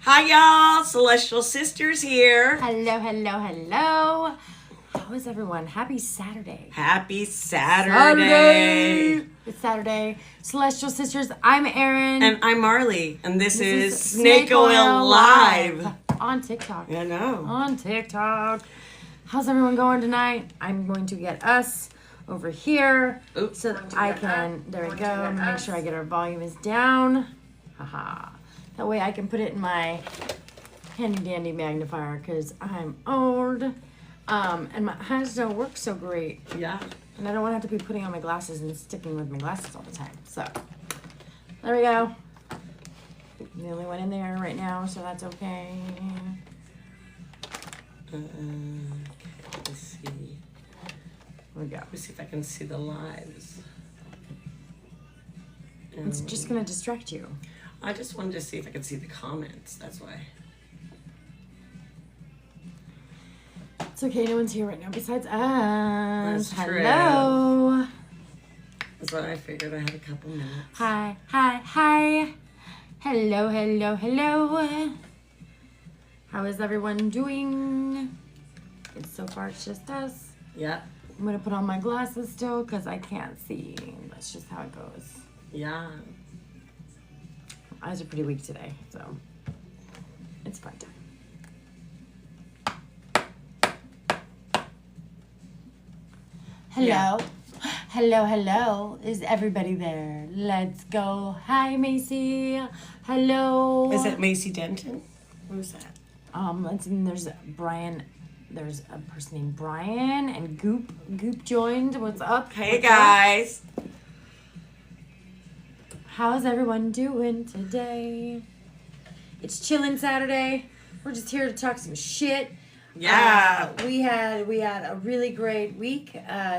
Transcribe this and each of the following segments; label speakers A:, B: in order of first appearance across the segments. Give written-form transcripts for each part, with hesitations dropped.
A: Hi, y'all. Celestial Sisters here.
B: Hello, hello, hello. How is everyone? Happy Saturday.
A: Happy Saturday.
B: It's Saturday. Celestial Sisters, I'm Erin.
A: And I'm Marley. And this is Snake Oil Live.
B: On TikTok.
A: I know.
B: On TikTok. How's everyone going tonight? I'm going to get us over here.
A: Oops.
B: So that I can, there we go. I'm going to make sure I get our volume is down. Haha. That way I can put it in my handy dandy magnifier because I'm old. And my eyes don't work so great.
A: Yeah.
B: And I don't want to have to be putting on my glasses and sticking with my glasses all the time. So, there we go. I'm the only one in there right now, so that's okay.
A: Let's see.
B: There we go.
A: Let me see if I can see the lives.
B: It's just going to distract you.
A: I just wanted to see if I could see the comments. That's why.
B: It's okay, no one's here right now besides us.
A: That's true.
B: Hello.
A: That's what I figured. I had a couple minutes.
B: Hi, hi, hi. Hello, hello, hello. How is everyone doing? So far, it's just us.
A: Yeah.
B: I'm going to put on my glasses still because I can't see. That's just how it goes.
A: Yeah.
B: My eyes are pretty weak today, so it's fun time. Hello.
A: Yeah.
B: Hello, hello. Is everybody there? Let's go. Hi, Macy. Hello.
A: Is it Macy Denton? Who's that?
B: There's Brian. There's a person named Brian and Goop. Goop joined. What's up?
A: Hey, guys.
B: How's everyone doing today? It's Chillin' Saturday. We're just here to talk some shit.
A: Yeah.
B: We had a really great week.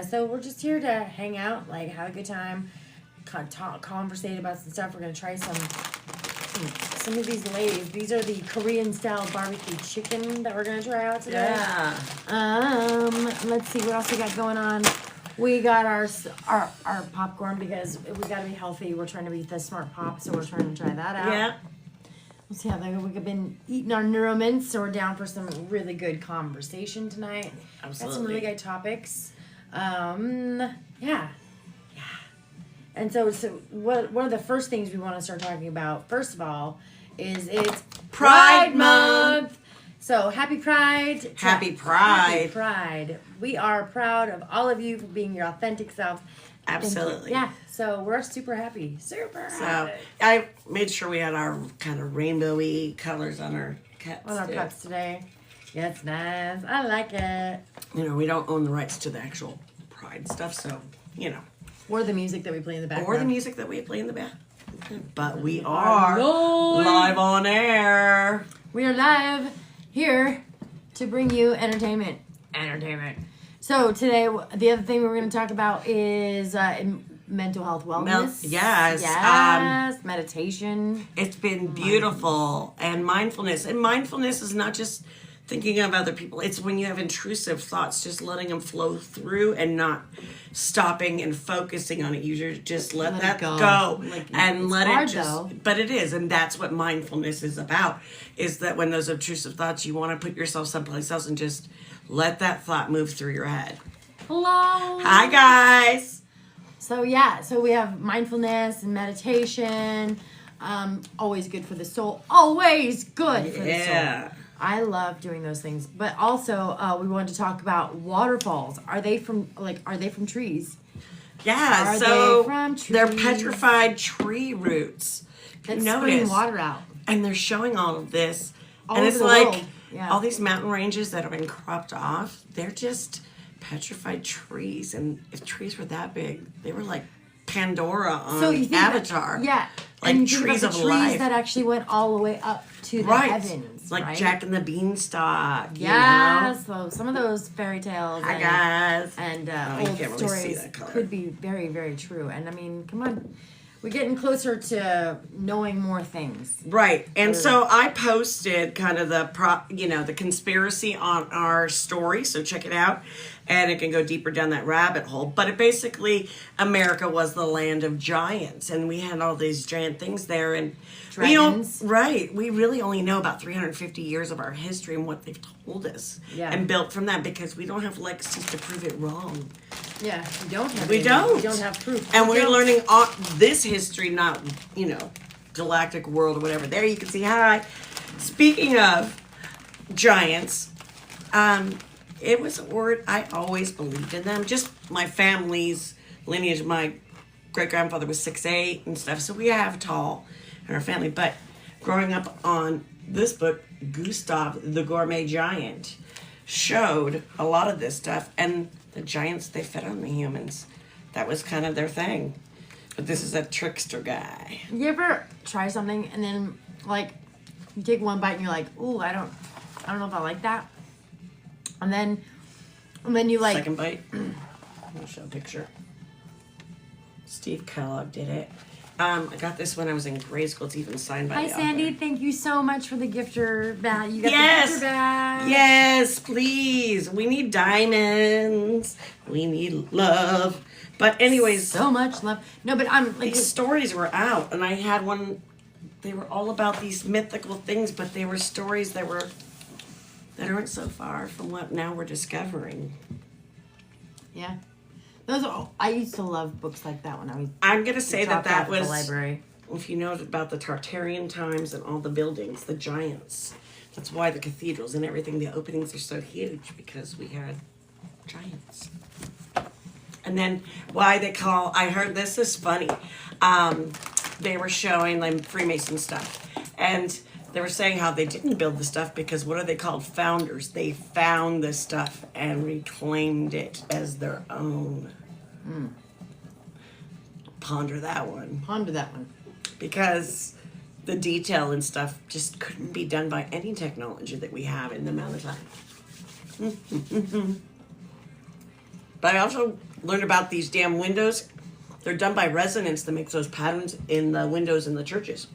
B: So we're just here to hang out, like have a good time, conversate about some stuff. We're gonna try some of these ladies. These are the Korean style barbecue chicken that we're gonna try out today.
A: Yeah.
B: Let's see what else we got going on. We got our popcorn because we gotta be healthy. We're trying to be the smart pop, so we're trying to try that out.
A: Yeah.
B: We'll see how that goes. We've been eating our neuromints, so we're down for some really good conversation tonight.
A: Absolutely.
B: Got some really good topics. Yeah. And so one of the first things we want to start talking about, first of all, is it's Pride Month. So happy Pride.
A: Happy Pride.
B: Happy Pride. We are proud of all of you for being your authentic self.
A: Absolutely.
B: Yeah. So we're super happy. Super happy.
A: So I made sure we had our kind of rainbowy colors on our cups.
B: On our cups today. Yeah, it's nice. I like it.
A: You know, we don't own the rights to the actual Pride stuff, so, you know.
B: Or the music that we play in the background.
A: Or the music that we play in the back. But we are live on air.
B: We are live here to bring you entertainment. So today, the other thing we're going to talk about is mental health wellness.
A: Yes.
B: Meditation.
A: It's been beautiful. And mindfulness. And mindfulness is not just thinking of other people. It's when you have intrusive thoughts, just letting them flow through and not stopping and focusing on it. You just let that go. And let it just...
B: Though.
A: But it is. And that's what mindfulness is about. Is that when those intrusive thoughts, you want to put yourself someplace else and just let that thought move through your head.
B: Hello.
A: Hi, guys.
B: So we have mindfulness and meditation. Always good for the soul. Always good for the soul. I love doing those things. But also, we wanted to talk about waterfalls. Are they from trees?
A: Yeah,
B: Are
A: so
B: they from trees?
A: They're petrified tree roots.
B: That spring water out.
A: And they're showing all of this.
B: All
A: and
B: over
A: it's
B: the
A: like
B: world. Yeah.
A: all these mountain ranges that have been cropped off, they're just petrified trees. And if trees were that big, they were like Pandora on Avatar.
B: Yeah.
A: Like
B: and
A: trees of
B: trees
A: life.
B: that actually went all the way up to the heavens.
A: Like
B: right?
A: Jack and the Beanstalk.
B: Yeah.
A: You know?
B: So some of those fairy tales
A: Hi, guys.
B: and
A: you
B: old
A: can't really see
B: stories
A: that color.
B: could be very, very true. And I mean, come on. We're getting closer to knowing more things.
A: Right. And so I posted kind of the conspiracy on our story, so check it out. and it can go deeper down that rabbit hole. But it basically, America was the land of giants, and we had all these giant things there, and
B: Dragons.
A: we really only know about 350 years of our history and what they've told us, and built from that, because we don't have legacies to prove it wrong.
B: Yeah, we don't have
A: We don't.
B: We don't have proof.
A: And we're learning all this history, not, galactic world or whatever. There you can see. Hi. Speaking of giants, it was a word, I always believed in them. Just my family's lineage. My great-grandfather was 6'8" and stuff, so we have tall in our family. But growing up on this book, Gustav the Gourmet Giant showed a lot of this stuff, and the giants, they fed on the humans. That was kind of their thing. But this is a trickster guy.
B: You ever try something and then, like, you take one bite and you're like, ooh, I don't know if I like that. And then you like...
A: Second bite. I'll show a picture. Steve Kellogg did it. I got this when I was in grade school. It's even signed by
B: Hi,
A: the
B: Sandy.
A: author.
B: Thank you so much for the gifter bag. You got
A: Yes!
B: the gifter bag.
A: Yes, please. We need diamonds. We need love. But anyways,
B: So much love. No, but I'm like...
A: these stories were out, and I had one. They were all about these mythical things, but they were stories that aren't so far from what now we're discovering.
B: Yeah. Those are all, I used to love books like that when I was...
A: I'm gonna say
B: dropped
A: that
B: out of the
A: was
B: library.
A: If you know about the Tartarian times and all the buildings, the giants. That's why the cathedrals and everything, the openings are so huge, because we had giants. And then why they call, I heard this is funny. They were showing like Freemason stuff. And they were saying how they didn't build the stuff because what are they called? Founders. They found this stuff and reclaimed it as their own. Ponder that one.
B: Ponder that one.
A: Because the detail and stuff just couldn't be done by any technology that we have in the amount of time. But I also learned about these damn windows. They're done by resonance that makes those patterns in the windows in the churches.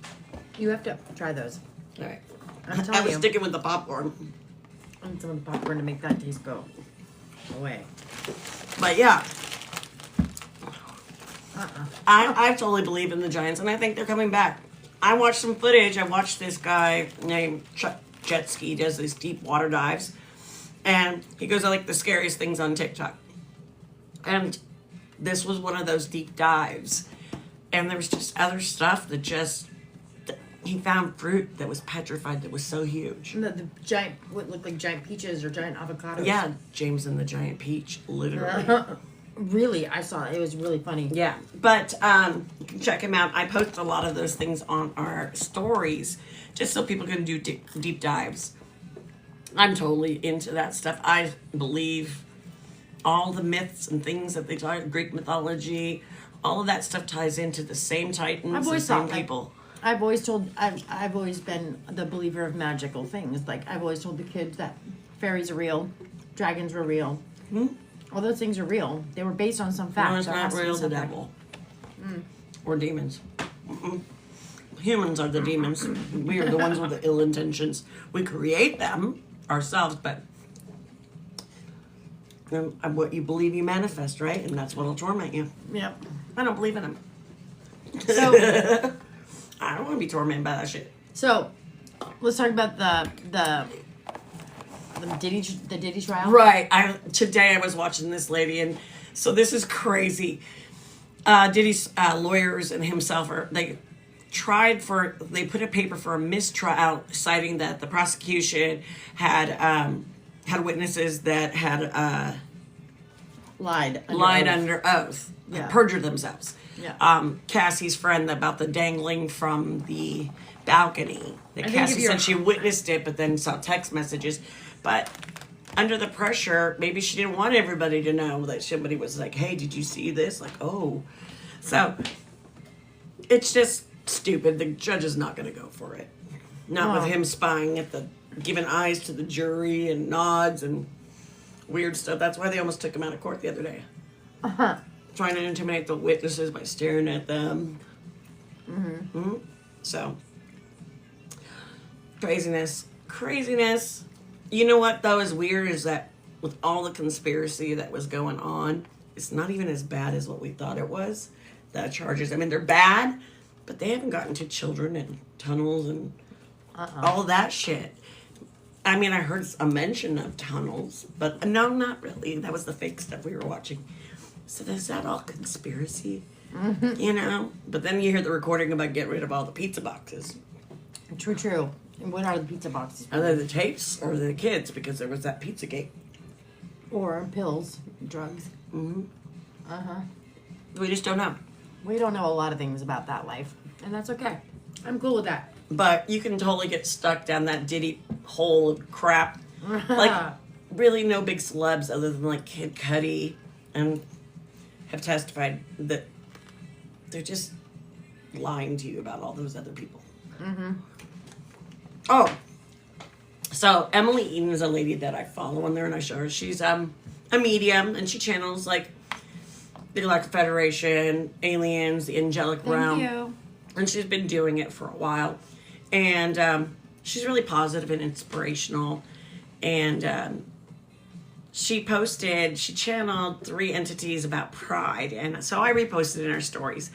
B: You have to try those.
A: All right.
B: I'm
A: I
B: telling
A: was
B: you.
A: sticking with the popcorn.
B: I need some of the popcorn to make that taste go away.
A: But yeah. I totally believe in the giants, and I think they're coming back. I watched some footage. I watched this guy named Chuck Jetski. He does these deep water dives. And he goes, I like the scariest things on TikTok. And this was one of those deep dives. And there was just other stuff that he found fruit that was petrified that was so huge.
B: The giant, what looked like giant peaches or giant avocados.
A: Yeah, James and the Giant Peach, literally.
B: Really, I saw it. It was really funny.
A: Yeah, but you can check him out. I post a lot of those things on our stories just so people can do deep dives. I'm totally into that stuff. I believe all the myths and things that they talk, Greek mythology, all of that stuff ties into the same titans, the same people.
B: I've always been the believer of magical things. Like, I've always told the kids that fairies are real, dragons were real. All those things are real. They were based on some facts.
A: No, it's not real, the devil. Or demons. Humans are the demons. We are the ones with the ill intentions. We create them ourselves, but what you believe you manifest, right? And that's what'll torment you.
B: Yep.
A: I don't believe in them.
B: So
A: I don't want to be tormented by that shit.
B: So let's talk about the Diddy trial.
A: Right. Today I was watching this lady, and so this is crazy. Diddy's lawyers and himself they put a paper for a mistrial, citing that the prosecution had witnesses that had
B: lied
A: under oath,
B: Yeah.
A: perjured themselves.
B: Yeah.
A: Cassie's friend about the dangling from the balcony. That Cassie said she witnessed it, but then saw text messages. But under the pressure, maybe she didn't want everybody to know that somebody was like, "Hey, did you see this?" Like, oh, so it's just stupid. The judge is not going to go for it. Not with him spying at giving eyes to the jury and nods and weird stuff. That's why they almost took him out of court the other day. Trying to intimidate the witnesses by staring at them. So, craziness. You know what, though, is weird is that with all the conspiracy that was going on, it's not even as bad as what we thought it was. The charges, I mean, they're bad, but they haven't gotten to children and tunnels and all that shit. I mean, I heard a mention of tunnels, but no, not really. That was the fake stuff we were watching. So is that all conspiracy? You know? But then you hear the recording about getting rid of all the pizza boxes.
B: True. And what are the pizza boxes?
A: Are they the tapes or the kids? Because there was that Pizzagate.
B: Or pills, drugs.
A: Mm-hmm.
B: Uh-huh.
A: We just don't know.
B: We don't know a lot of things about that life. And that's okay. I'm cool with that.
A: But you can totally get stuck down that Diddy hole of crap. Like, really no big celebs other than, like, Kid Cudi and have testified that they're just lying to you about all those other people.
B: Mm-hmm.
A: Oh. So, Emily Eden is a lady that I follow on there, and I show her. She's a medium, and she channels, like, the Galactic Federation, aliens, the angelic realm.
B: Thank you.
A: And she's been doing it for a while. And she's really positive and inspirational. And she channeled 3 entities about pride. And so I reposted in her stories.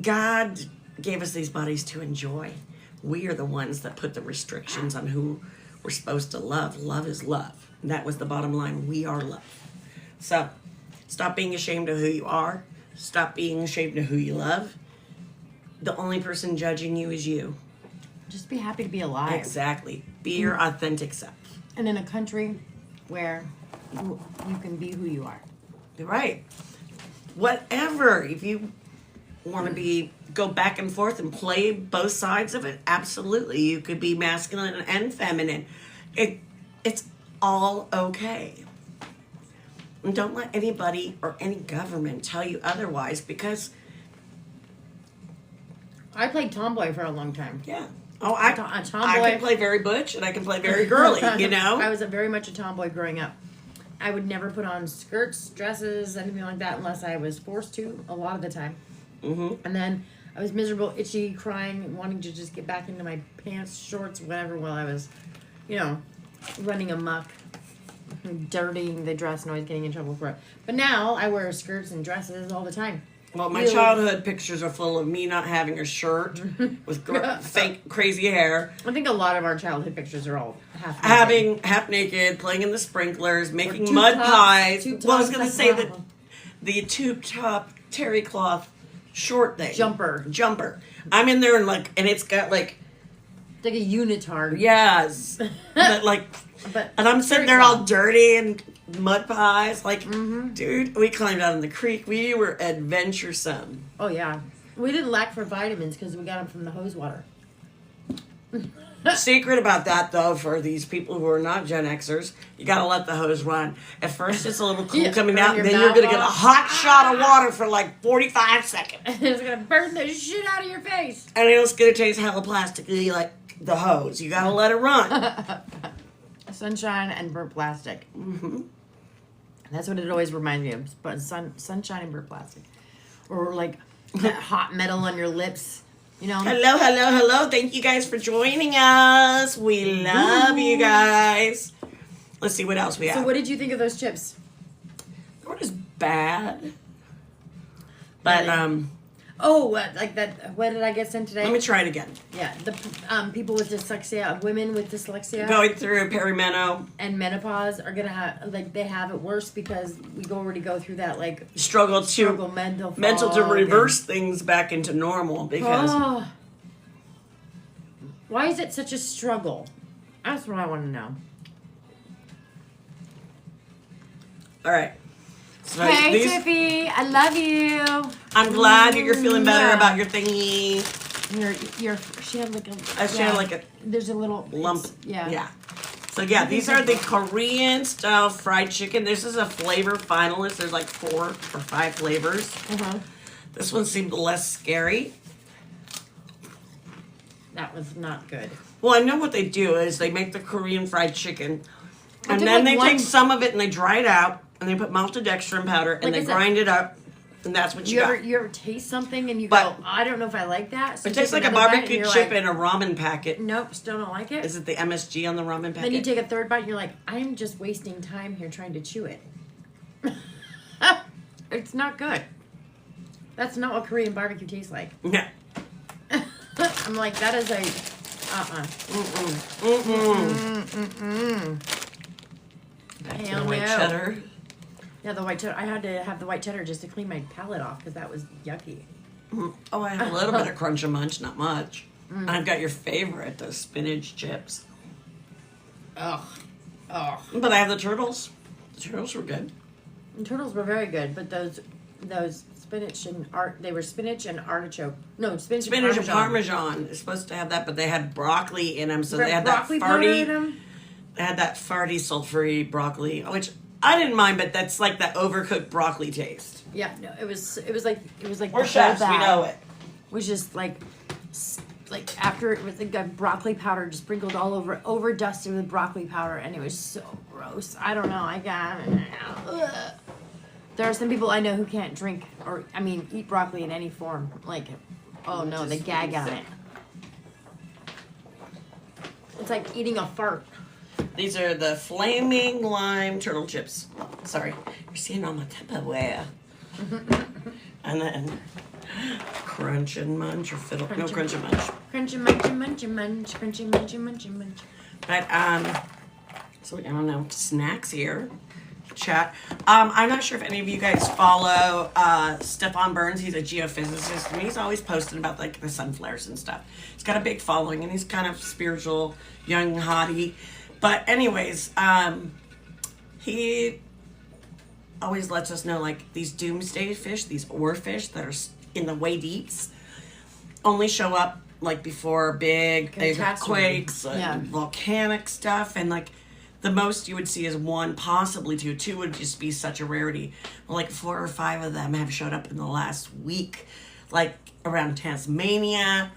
A: God gave us these bodies to enjoy. We are the ones that put the restrictions on who we're supposed to love. Love is love. And that was the bottom line. We are love. So stop being ashamed of who you are. Stop being ashamed of who you love. The only person judging you is you.
B: Just be happy to be alive.
A: Exactly. Be your authentic self.
B: And in a country where you can be who you are.
A: You're right. Whatever. If you want to go back and forth and play both sides of it, absolutely. You could be masculine and feminine. It's all okay. And don't let anybody or any government tell you otherwise, because
B: I played tomboy for a long time.
A: yeah. Oh, I
B: tomboy.
A: I can play very butch and I can play very girly, you know?
B: I was very much a tomboy growing up. I would never put on skirts, dresses, anything like that unless I was forced to a lot of the time.
A: Mm-hmm.
B: And then I was miserable, itchy, crying, wanting to just get back into my pants, shorts, whatever, while I was, running amok, dirtying the dress and always getting in trouble for it. But now I wear skirts and dresses all the time.
A: Well, my childhood pictures are full of me not having a shirt with fake crazy hair.
B: I think a lot of our childhood pictures are all
A: half naked, playing in the sprinklers, making mud pies. Well, I was going to say that the tube top terry cloth short thing. Jumper. I'm in there and it's got like
B: a unitard.
A: Yes. And I'm sitting there all dirty and mud pies. Like, dude, we climbed out in the creek. We were adventuresome.
B: Oh, yeah. We didn't lack for vitamins because we got them from the hose water.
A: Secret about that, though, for these people who are not Gen Xers, you got to let the hose run. At first, it's a little cool coming out, and then you're going to get a hot shot of water for like 45 seconds.
B: It's going to burn the shit out of your face.
A: And it's going to taste hella plasticky like the hose. You got to let it run.
B: Sunshine and burnt plastic.
A: Mm-hmm.
B: That's what it always reminds me of. But sunshine and burnt plastic. Or like that hot metal on your lips.
A: Hello. Thank you guys for joining us. We love you guys. Let's see what else we have.
B: So what did you think of those chips?
A: They weren't as bad. But,
B: like that. What did I get sent today?
A: let me try it again.
B: Yeah, the people with dyslexia, women with dyslexia,
A: Going through perimeno.
B: and menopause are gonna have they have it worse because we already go through that
A: Struggle
B: mental
A: to reverse things back into normal because
B: why is it such a struggle? That's what I want to know.
A: all right. So
B: Hey Tiffy, I love you.
A: I'm glad that you're feeling better about your thingy.
B: She had like a there's a little
A: lump.
B: Yeah.
A: So these are the Korean style fried chicken. This is a flavor finalist. There's like 4 or 5 flavors. This one seemed less scary.
B: That was not good.
A: Well, I know what they do is they make the Korean fried chicken, and then they take some of it and they dry it out, and they put maltodextrin powder and they grind it up, And that's what
B: You
A: got.
B: ever taste something and you
A: But-
B: go, I don't know if I like that. So
A: It
B: you
A: tastes
B: take
A: like a
B: another bite and
A: barbecue
B: you're
A: chip
B: like,
A: in a ramen packet.
B: Nope, still don't like it.
A: Is it the MSG on the ramen packet?
B: Then you take a third bite and you're like, I'm just wasting time here trying to chew it. It's not good. That's not what Korean barbecue tastes like.
A: Yeah.
B: I'm like, that is a
A: Back to
B: Hell
A: the white
B: no.
A: cheddar.
B: Yeah, the white cheddar. I had to have the white cheddar just to clean my palate off because that was yucky.
A: Oh, I have a little bit of crunch and munch, not much. And I've got your favorite, the spinach chips.
B: Ugh. Ugh.
A: But I have the turtles. The turtles were good.
B: The turtles were very good, but those spinach and they were spinach and artichoke. No, spinach
A: Spinach and Parmesan is supposed to have that, but they had broccoli in them, so they had that
B: broccoli powder in
A: farty.
B: them?
A: They had that farty, sulfury broccoli, which I didn't mind, but that's like that overcooked broccoli taste.
B: Yeah, no, it was like
A: We're
B: the whole
A: chefs, we
B: bag
A: know it.
B: was just like after it was like got broccoli powder just sprinkled all over dusted with broccoli powder, and it was so gross. I don't know. I got ugh. There are some people I know who can't drink eat broccoli in any form. Like, oh no, they gag on it. It's like eating a fart.
A: These are the flaming lime turtle chips. Sorry, you're seeing all my Tupperware. And then crunch and munch or fiddle. No, crunch and munch.
B: Crunchy munchy munchy munch. Crunchy munchy munchy munch.
A: But so I don't know, snacks here. Chat. I'm not sure if any of you guys follow StefanBurns. He's a geophysicist, and he's always posting about like the sun flares and stuff. He's got a big following, and he's kind of spiritual, young hottie. But anyways, he always lets us know like these doomsday fish, these oarfish that are in the way deeps, only show up like before big earthquakes and volcanic stuff, and like the most you would see is one, possibly two. Two would just be such a rarity. Well, like 4 or 5 of them have showed up in the last week, like around Tasmania,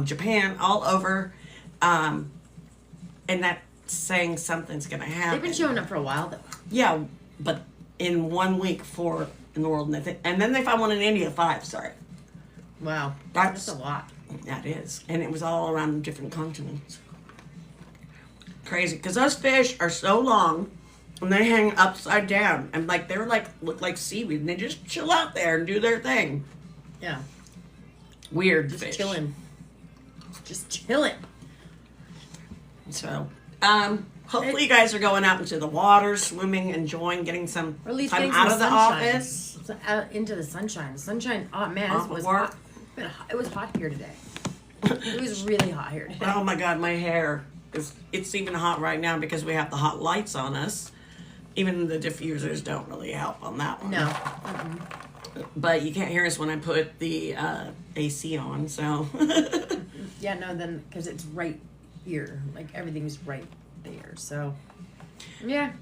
A: Japan, all over, and that's saying something's gonna happen.
B: They've been showing up for a while though.
A: Yeah, but in 1 week, 4 in the world, and then they found one in India, 5. Sorry.
B: Wow,
A: That's
B: a lot.
A: That is, and it was all around different continents. Crazy, because those fish are so long, and they hang upside down, and like they're like look like seaweed, and they just chill out there and do their thing.
B: Yeah,
A: Weird
B: just
A: fish.
B: chilling. Just chilling.
A: So, hopefully you guys are going out into the water, swimming, enjoing, getting some
B: Or at least
A: time
B: getting
A: out
B: some
A: of the
B: sunshine.
A: office.
B: Out into the sunshine. The sunshine. Oh man,
A: Off
B: it was
A: of work.
B: hot. It was hot here today. It was really hot here today.
A: Oh my God, my hair it's even hot right now because we have the hot lights on us. Even the diffusers don't really help on that one.
B: No.
A: But you can't hear us when I put the AC on, so.
B: Yeah, no, then because it's right here. Like everything's right there. So. Yeah.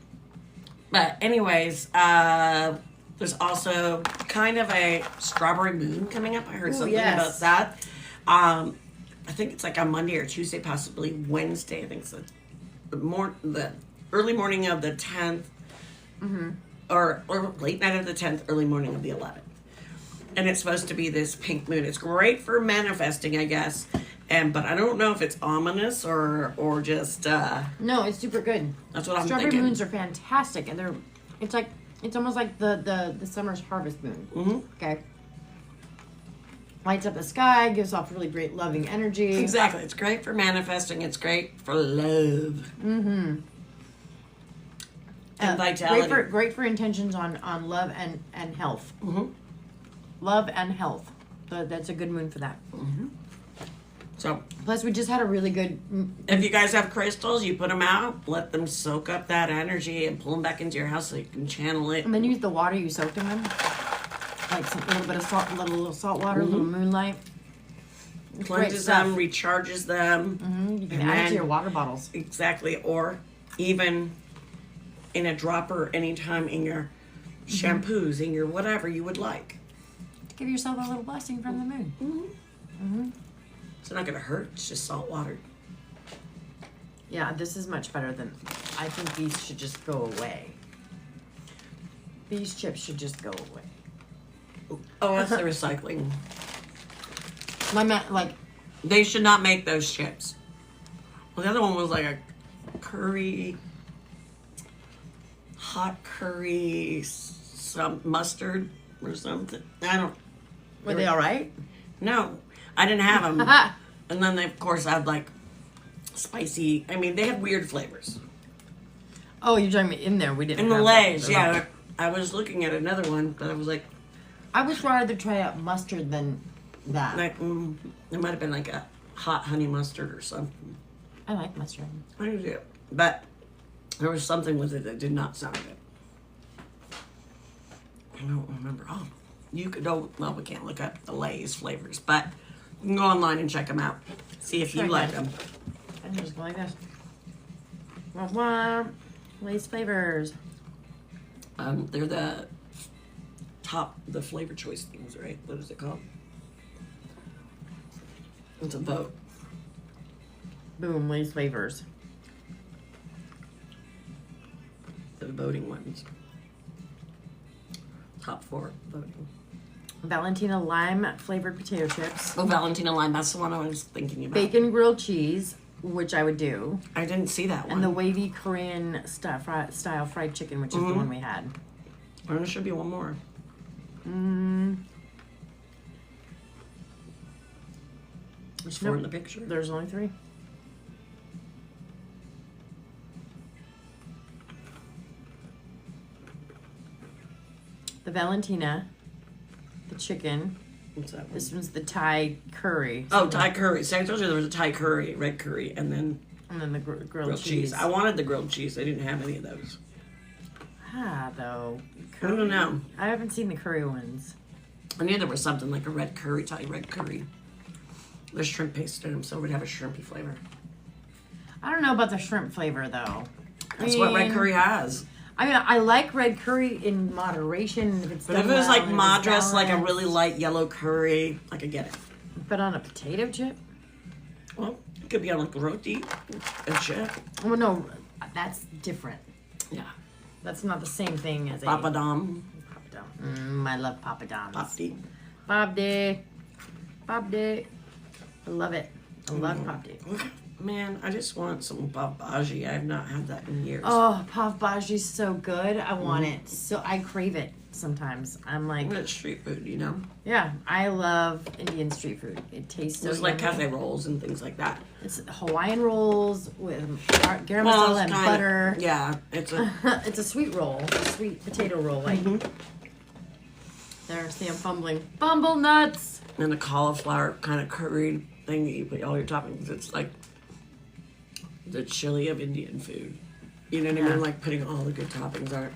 A: But anyways, there's also kind of a strawberry moon coming up. I heard something about that. I think it's like on Monday or Tuesday, possibly Wednesday. I think it's the early morning of the 10th, or late night of the 10th, early morning of the 11th. And it's supposed to be this pink moon. It's great for manifesting, I guess. But I don't know if it's ominous or just.
B: No, it's super good.
A: That's what I'm
B: Strawberry
A: thinking.
B: moons are fantastic, and it's almost like the summer's harvest moon.
A: Mm-hmm.
B: Okay. Lights up the sky, gives off really great loving energy.
A: Exactly. It's great for manifesting. It's great for love.
B: Mm-hmm.
A: And vitality.
B: Great for intentions on love and health.
A: Mm-hmm.
B: Love and health. That's a good moon for that.
A: Mm-hmm. So,
B: Plus, we just had a really good.
A: if you guys have crystals, you put them out, let them soak up that energy, and pull them back into your house so you can channel it.
B: And then use the water you soaked them in, like a little bit of salt, little salt water, a little moonlight.
A: Cleanses them, recharges them.
B: Mm-hmm. You can
A: and
B: add it
A: then-
B: to your water bottles.
A: Exactly, or even in a dropper anytime in your shampoos, in your whatever you would like.
B: Give yourself a little blessing from the moon.
A: Mm-hmm. It's not going to hurt. It's just salt water.
B: Yeah, this is much better than. I think these should just go away. These chips should just go away.
A: Oh, that's the recycling.
B: My man, like,
A: They should not make those chips. Well, the other one was like a curry, hot curry, some mustard or something. I don't.
B: were they all right?
A: No, I didn't have them. And then they, of course, had like spicy. I mean, they had weird flavors.
B: Oh, you're talking about in there. We didn't.
A: In the
B: have
A: Lay's,
B: that.
A: yeah. I was looking at another one, but I was like,
B: I would rather try out mustard than that.
A: it might have been like a hot honey mustard or something.
B: I like mustard.
A: I do too. But there was something with it that did not sound good. I don't remember. Oh, you could. Oh, well, we can't look up the Lay's flavors, but you can go online and check them out. See if you
B: Very
A: like
B: good.
A: them.
B: I just go like this. Wah, wah. Lay's flavors.
A: They're the the flavor choice things, right? What is it called? It's a vote.
B: Boom, Lay's flavors.
A: The voting ones. Top 4 voting.
B: Valentina lime flavored potato chips.
A: Oh, Valentina lime. That's the one I was thinking about.
B: Bacon grilled cheese, which I would do.
A: I didn't see that one.
B: And the wavy Korean style fried chicken, which is the one we had.
A: And there should be one more. There's 4 in the picture.
B: There's only 3. The Valentina, the chicken.
A: What's that one?
B: This one's the Thai curry.
A: Oh, Thai curry. See, I told you there was a Thai curry, red curry, and then
B: And then the grilled
A: grilled
B: cheese.
A: cheese. I wanted the grilled cheese. I didn't have any of those.
B: Though.
A: I don't know.
B: I haven't seen the curry ones.
A: I knew there was something like a red curry, Thai red curry. There's shrimp paste in them, so it would have a shrimpy flavor.
B: I don't know about the shrimp flavor, though.
A: That's what red curry has.
B: I mean, I like red curry in moderation. If it's
A: But
B: done
A: if it was
B: well
A: like
B: and it's
A: Madras, like a
B: balanced.
A: really light yellow curry, I could get it.
B: But on a potato chip?
A: Well, it could be on like roti, a chip.
B: Well, no, that's different.
A: Yeah.
B: That's not the same thing as
A: Papadum.
B: Papadum. I love papadums.
A: Popdi.
B: Babdi. Babdi. I love it. I love babdi.
A: Man, I just want some pav bhaji. I have not had that in years.
B: Oh, pav bhaji's so good. I want it. So I crave it sometimes. I'm like,
A: It's street food, you know?
B: yeah, I love Indian street food. It tastes so
A: There's like
B: yummy.
A: cafe rolls and things like that.
B: It's Hawaiian rolls with garam
A: Well,
B: masala
A: it's
B: and
A: kinda-
B: butter.
A: Yeah, it's a
B: It's a sweet roll, a sweet potato roll. Like, there, see, I'm fumbling. Bumble nuts.
A: and a cauliflower kind of curried thing that you put all your toppings. It's like the chili of Indian food. You know what I
B: Yeah.
A: mean? Like putting all the good toppings on it.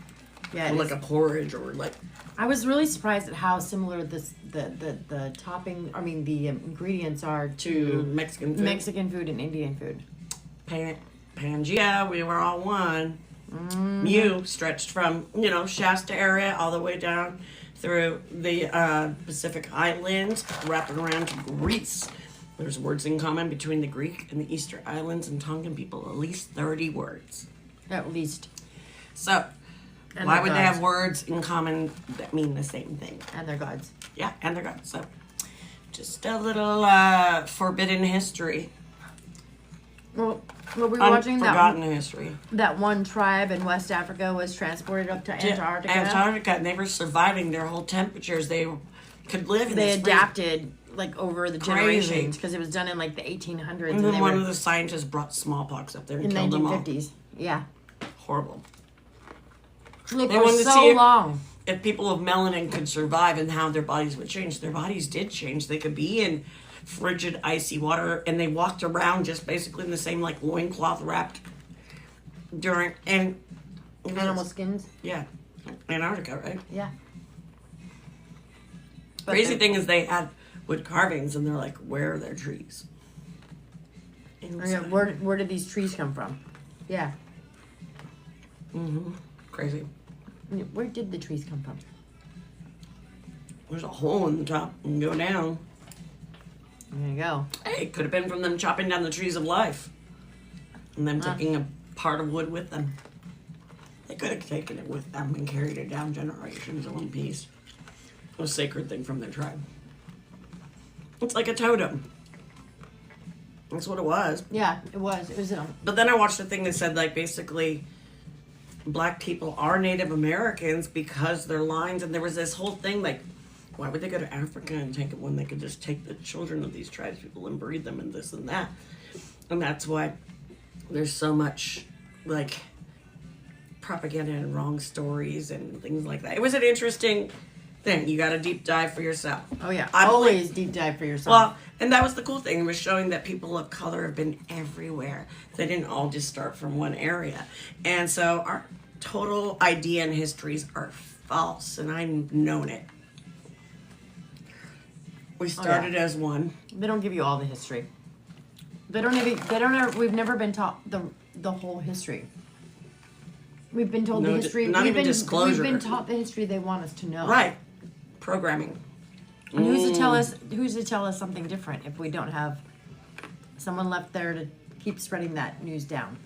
B: Yeah,
A: Or
B: it
A: like
B: is.
A: a porridge or like
B: I was really surprised at how similar the topping. I mean, the ingredients are
A: to
B: to
A: Mexican food.
B: Mexican food and Indian food.
A: Pangea, we were all one. You stretched from, Shasta area all the way down through the Pacific Islands, wrapping around to Greece. There's words in common between the Greek and the Easter Islands and Tongan people, at least 30 words.
B: At least.
A: So,
B: And
A: why
B: their
A: would they
B: gods.
A: have words in common that mean the same thing?
B: And their gods.
A: Yeah, and they're gone. So, just a little forbidden history.
B: Well, we were watching
A: Forgotten history.
B: that one tribe in West Africa was transported up to Antarctica.
A: Antarctica, and they were surviving their whole temperatures. They could live in
B: They
A: this freeze-
B: adapted like over the
A: Crazy.
B: generations because it was done in like the 1800s.
A: And then
B: they
A: one
B: were
A: of the scientists brought smallpox up there and
B: in
A: killed them all.
B: 1950s. Yeah.
A: Horrible.
B: Like,
A: They
B: for
A: wanted to
B: so
A: see it.
B: long.
A: If people of melanin could survive and how their bodies would change, their bodies did change. They could be in frigid, icy water, and they walked around just basically in the same like loincloth wrapped during and
B: Animal skins.
A: Yeah, Antarctica, right?
B: Yeah. But
A: Crazy
B: the-
A: thing is they had wood carvings, and they're like, where are their trees?
B: Yeah,
A: Inside.
B: where did these trees come from? Yeah.
A: Crazy.
B: Where did the trees come from?
A: There's a hole in the top and go down.
B: There you go.
A: Hey, it could have been from them chopping down the trees of life and them taking a part of wood with them. They could have taken it with them and carried it down generations in one piece. a sacred thing from their tribe. It's like a totem. That's what it was.
B: Yeah, it was. It was.
A: But then I watched a thing that said, like, basically, black people are Native Americans because their lines, and there was this whole thing, like, why would they go to Africa and take it when they could just take the children of these tribes people and breed them and this and that? And that's why there's so much, like, propaganda and wrong stories and things like that. It was an interesting thing. You got to deep dive for yourself.
B: Oh, yeah. Always deep dive for yourself.
A: Well, and that was the cool thing. It was showing that people of color have been everywhere. They didn't all just start from one area. And so our total idea and histories are false, and I've known it. We started as one.
B: They don't give you all the history. We've never been taught the whole history. We've been told the history.
A: Not even disclosure.
B: We've been taught the history they want us to know.
A: Right. Programming.
B: And who's to tell us something different if we don't have someone left there to keep spreading that news down?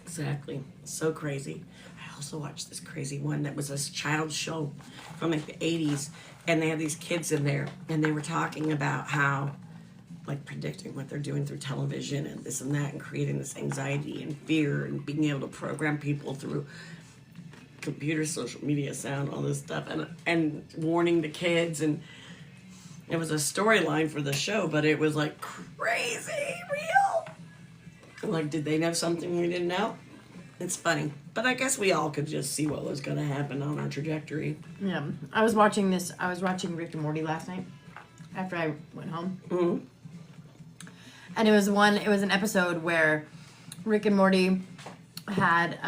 A: Exactly. So crazy. I also watched this crazy one that was a child show from like the 80s, and they had these kids in there, and they were talking about how, like, predicting what they're doing through television and this and that, and creating this anxiety and fear, and being able to program people through computer, social media, sound, all this stuff, and warning the kids. And it was a storyline for the show, but it was like crazy real. Like, did they know something we didn't know? It's funny, but I guess we all could just see what was going to happen on our trajectory.
B: Yeah, I was watching Rick and Morty last night after I went home.
A: Mm-hmm.
B: And it was an episode where Rick and Morty had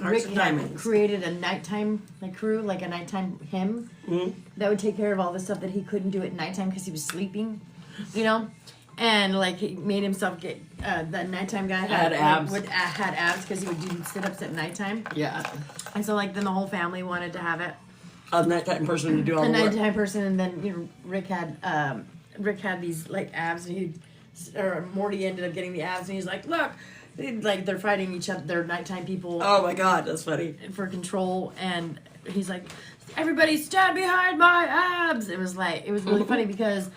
B: Rick had created a nighttime crew, like a nighttime hymn that would take care of all the stuff that he couldn't do at nighttime because he was sleeping, and like he made himself get the nighttime guy
A: had abs
B: because he would do sit-ups at nighttime.
A: Yeah.
B: And so like then the whole family wanted to have it.
A: A nighttime person to do all the work.
B: A nighttime person, and then Rick had these like abs, and Morty ended up getting the abs, and he's like, look. Like they're fighting each other, they're nighttime people.
A: Oh my god, that's funny.
B: For control, and he's like, everybody stand behind my abs. It was really funny because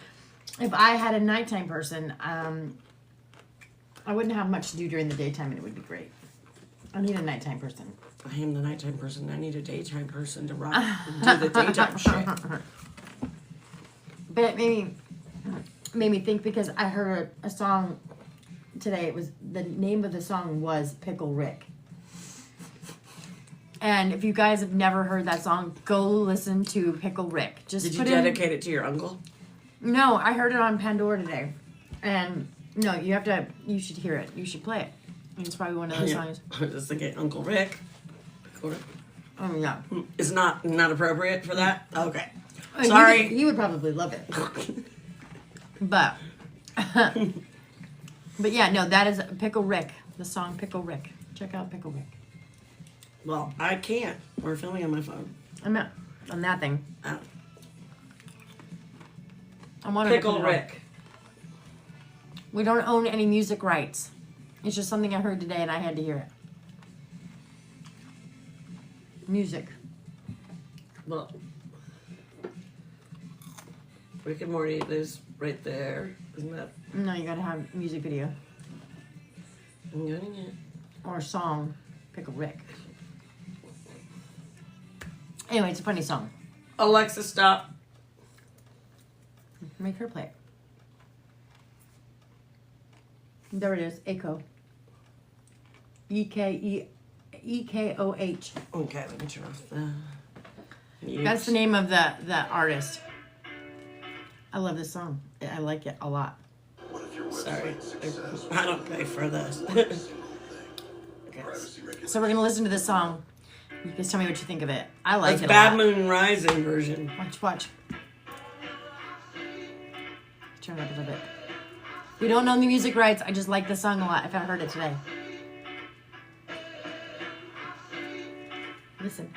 B: if I had a nighttime person, I wouldn't have much to do during the daytime, and it would be great. I need a nighttime person.
A: I am the nighttime person. I need a daytime person to rock do the daytime shit.
B: But it made me think because I heard a song today. It was the name of the song was Pickle Rick. And if you guys have never heard that song, go listen to Pickle Rick. Just
A: Did you dedicate it to your uncle?
B: No, I heard it on Pandora today. And no, you should hear it. You should play it. It's probably one of those songs.
A: I was just thinking Uncle Rick. Pickle Rick.
B: Oh yeah.
A: It's not appropriate for that? Okay. Sorry.
B: He would probably love it. But but yeah, no, that is Pickle Rick. The song Pickle Rick. Check out Pickle Rick.
A: Well, I can't. We're filming on my phone.
B: I'm not on that thing.
A: Oh.
B: I want
A: Pickle Rick.
B: We don't own any music rights. It's just something I heard today and I had to hear it. Music.
A: Well, Rick and Morty is right there. Isn't that?
B: No, you gotta have music video.
A: I'm getting it.
B: Or a song. Pickle Rick. Anyway, it's a funny song.
A: Alexa, stop.
B: Make her play it. There it is. Echo. E-K-O-H.
A: Okay, let me turn off the mute.
B: That's the name of the artist. I love this song. I like it a lot.
A: Sorry. I don't pay for this. Okay.
B: So we're going to listen to this song. You guys tell me what you think of it. I like it a
A: Bad
B: lot.
A: Moon Rising version.
B: Watch. Turn it up a little bit. We don't own the music rights. I just like the song a lot. If I heard it today. Listen.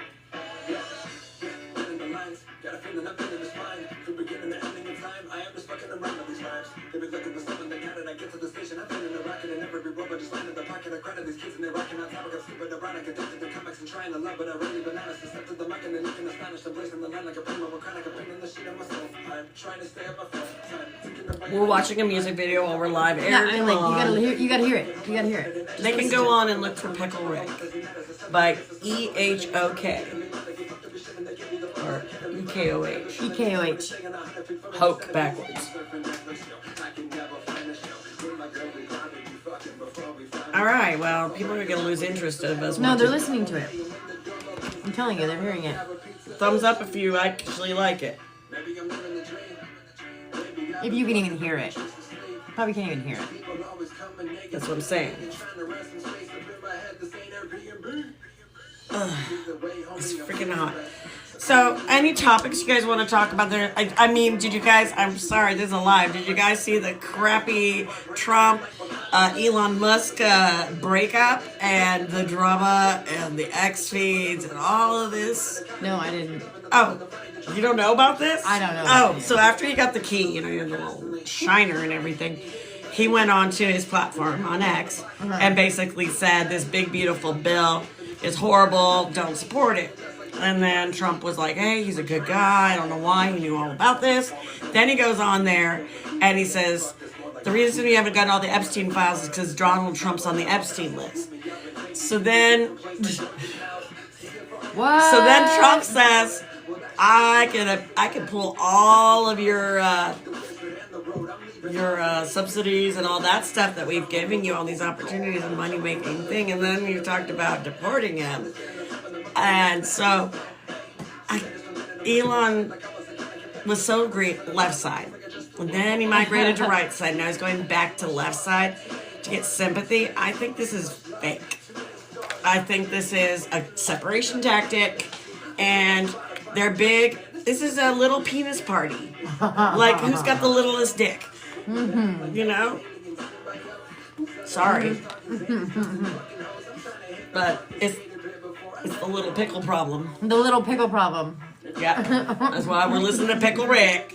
A: We're watching a music video while we're live air.
B: Yeah, I'm like, you gotta hear it. You gotta hear it.
A: They can go on and look for Pickle Rick by EHOK or EKOH.
B: EKOH.
A: Hoke backwards. All right. Well, people are gonna lose interest in us.
B: No, they're listening to it. I'm telling you, they're hearing it.
A: Thumbs up if you actually like it.
B: If you can even hear it. Probably can't even hear it.
A: That's what I'm saying. Ugh, it's freaking hot. So, any topics you guys want to talk about there? I mean, did you guys, I'm sorry, this is a live. Did you guys see the crappy Trump, Elon Musk breakup and the drama and the X feeds and all of this?
B: No, I didn't.
A: Oh, you don't know about this?
B: I don't know.
A: Oh, so after he got the key, you know, the little shiner and everything, he went on to his platform on X and basically said this big, beautiful bill is horrible, don't support it. And then Trump was like, hey, he's a good guy. I don't know why he knew all about this. Then he goes on there and he says, the reason we haven't gotten all the Epstein files is because Donald Trump's on the Epstein list. So then,
B: What?
A: so then Trump says, I can pull all of your subsidies and all that stuff that we've given you, all these opportunities and money making thing. And then you talked about deporting him. And so Elon was so great left side. And then he migrated to right side. Now he's going back to left side to get sympathy. I think this is fake. I think this is a separation tactic. And they're big. This is a little penis party. Like, who's got the littlest dick? You know? Sorry. But it's the little pickle problem.
B: The little pickle problem.
A: Yeah. That's why we're listening to Pickle Rick.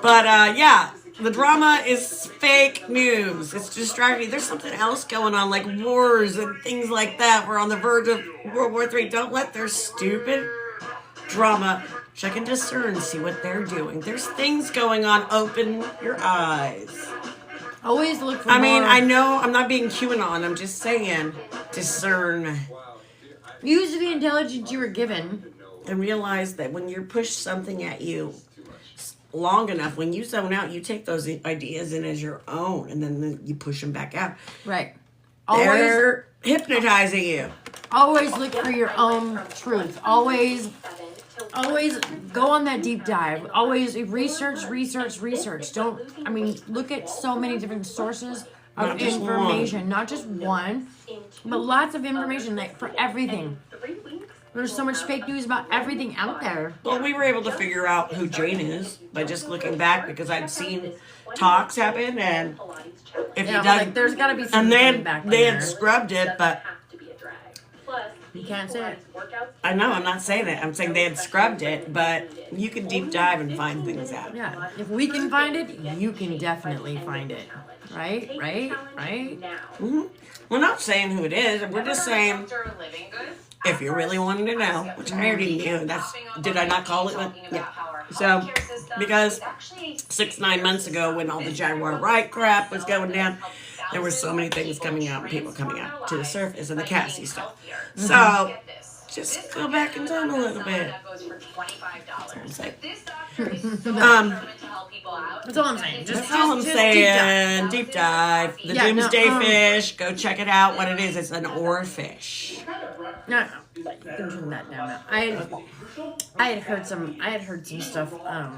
A: But, yeah. The drama is fake news. It's distracting. There's something else going on, like wars and things like that. We're on the verge of World War III. Don't let their stupid drama check and discern, see what they're doing. There's things going on. Open your eyes.
B: Always look for
A: I mean,
B: more.
A: I know I'm not being QAnon. I'm just saying, discern.
B: Use the intelligence you were given.
A: And realize that when you're pushed something at you long enough, when you zone out, you take those ideas in as your own, and then you push them back out.
B: Right.
A: They're hypnotizing you.
B: Always look for your own truth. Always go on that deep dive. Always research. Don't, look at so many different sources of information. Not just one, but lots of information, like for everything. There's so much fake news about everything out there.
A: Well, we were able to figure out who Jane is by just looking back, because I'd seen talks happen, and if you dug,
B: there's got to be some
A: and they had scrubbed it, but
B: you can't say it.
A: I know, I'm not saying it. I'm saying they had scrubbed it, but you can deep dive and find things out.
B: Yeah, if we can find it, you can definitely find it. Right?
A: Mm-hmm. We're not saying who it is. We're just saying, if you really wanted to know, which I already knew, did I not call it? Yeah. So, because 6-9 months ago, when all the Jaguar right crap was going down, there were so many things coming out, people coming out to the surface, and the Cassie stuff. So, just go back in time a little bit. That's all I'm saying.
B: That's all I'm saying.
A: That's all I'm saying. Deep dive. The doomsday fish. Go check it out. What it is. It's an oarfish.
B: No, you can turn that down now. I had heard some stuff about.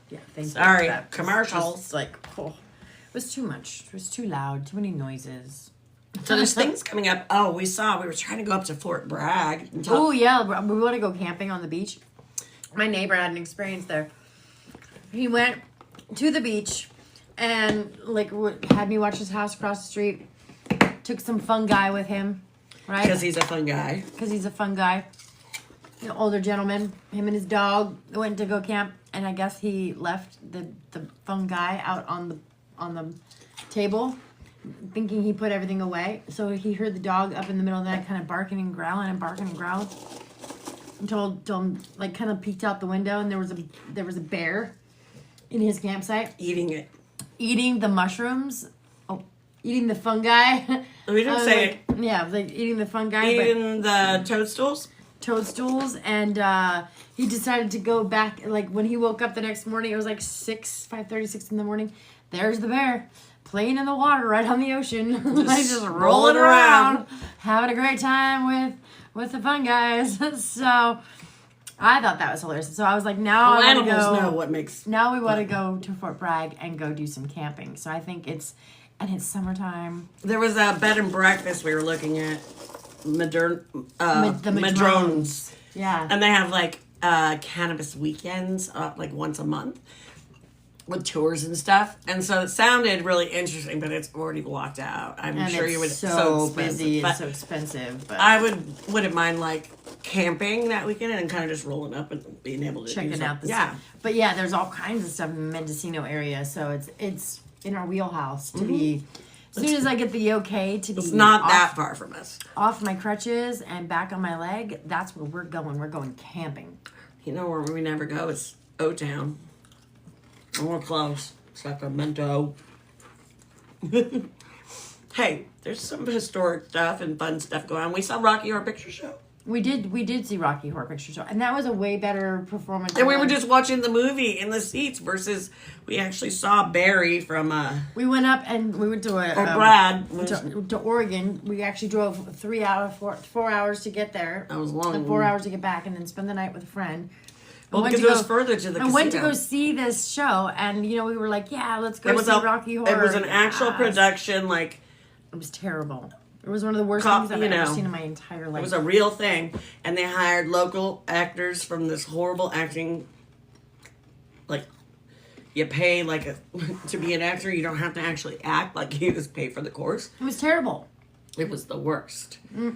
B: Yeah, thank you.
A: Sorry, commercials.
B: Like, it was too much. It was too loud. Too many noises.
A: So there's things coming up. Oh, we were trying to go up to Fort Bragg.
B: Oh, yeah. We want to go camping on the beach. My neighbor had an experience there. He went to the beach and, had me watch his house across the street. Took some fun guy with him, right?
A: Because he's a fun guy.
B: An older gentleman. Him and his dog went to go camp. and I guess he left the fungi out on the table, thinking he put everything away. So he heard the dog up in the middle of the night kind of barking and growling and barking and growling. And told him, like, kind of peeked out the window, and there was a bear in his campsite eating the mushrooms. Eating the fungi.
A: We didn't say it.
B: Yeah, like eating the fungi.
A: Eating the toadstools.
B: And he decided to go back. Like, when he woke up the next morning, it was like 5:36 in the morning. There's the bear playing in the water right on the ocean. Just rolling around, having a great time with the fungi. So I thought that was hilarious. So I was like, now I want to go.
A: Know what makes.
B: Now we want to go to Fort Bragg and go do some camping. So I think it's summertime.
A: There was a bed and breakfast we were looking at, the Madrones.
B: Yeah.
A: And they have like cannabis weekends, like once a month, with tours and stuff. And so it sounded really interesting, but it's already blocked out. I'm sure you would.
B: So busy and so expensive. But
A: I wouldn't mind like camping that weekend and kind of just rolling up and being able to
B: checking out the stuff. But yeah, there's all kinds of stuff in the Mendocino area, so it's in our wheelhouse to be. As soon as I get the okay to be,
A: it's not that far from us.
B: Off my crutches and back on my leg, that's where we're going. We're going camping.
A: You know where we never go? It's O-Town. And we're close. Sacramento. Hey, there's some historic stuff and fun stuff going on. We saw Rocky Horror Picture Show.
B: We did see Rocky Horror Picture Show, and that was a way better performance.
A: And we were just watching the movie in the seats versus we actually saw Barry from
B: We went up and we went to
A: Brad
B: to Oregon. We actually drove 4 hours to get there.
A: That was long.
B: And 4 hours to get back, and then spend the night with a friend.
A: Well, because it was further to the casino.
B: I went to go see this show, and we were like, yeah, let's go see Rocky Horror.
A: It was an actual production, like.
B: It was terrible. It was one of the worst things I've ever seen in my entire life.
A: It was a real thing, and they hired local actors from this horrible acting. Like, you pay to be an actor. You don't have to actually act. Like, you just pay for the course.
B: It was terrible.
A: It was the worst.
B: We're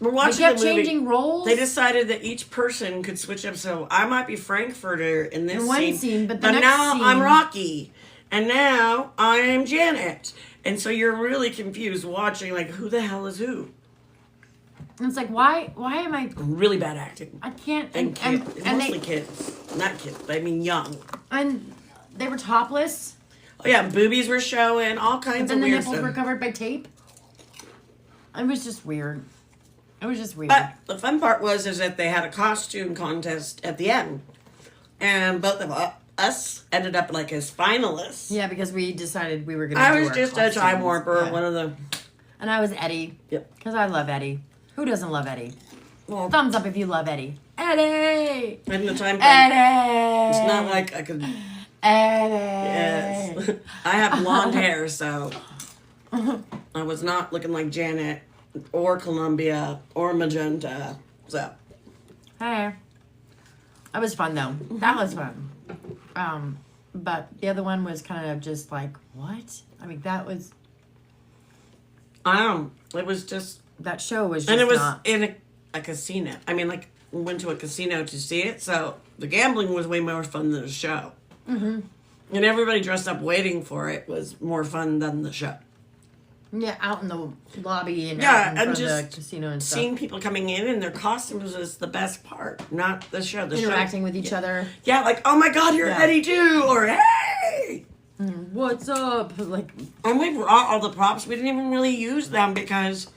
B: watching the movie. They kept changing roles.
A: They decided that each person could switch up. So I might be Frankfurter in this
B: scene, but the next
A: now
B: scene,
A: I'm Rocky, and now I'm Janet. And so you're really confused watching, like, who the hell is who?
B: And it's like, why am I...
A: Really bad acting.
B: I can't...
A: And mostly kids. Not kids, I mean young.
B: And they were topless.
A: Oh, yeah, boobies were showing, all kinds of weird stuff.
B: And then the nipples were covered by tape. It was just weird.
A: But the fun part was that they had a costume contest at the end. And both of us ended up like as finalists.
B: Yeah, because we decided we were going to do
A: I was just a time warper, one of the...
B: And I was Eddie.
A: Yep.
B: Because I love Eddie. Who doesn't love Eddie?
A: Well,
B: thumbs up if you love Eddie. Eddie!
A: And the time...
B: Eddie!
A: It's not like I could...
B: Eddie!
A: Yes. I have blonde hair, so... I was not looking like Janet or Columbia or Magenta, so...
B: Hey. That was fun, though. That was fun. But the other one was kind of just like, what? I mean, that was...
A: It was just...
B: That show was just
A: And it was
B: not...
A: in a casino. I mean, like, we went to a casino to see it, so the gambling was way more fun than the show.
B: Mm-hmm.
A: And everybody dressed up waiting for it was more fun than the show.
B: Yeah, out in the lobby and
A: out
B: in
A: and
B: front
A: just
B: of the casino and stuff.
A: Seeing people coming in their costumes was the best part, not the show.
B: Interacting with each other.
A: Yeah, like, oh my God, you're Eddie too, or hey!
B: What's up? Like,
A: and we brought all the props. We didn't even really use them because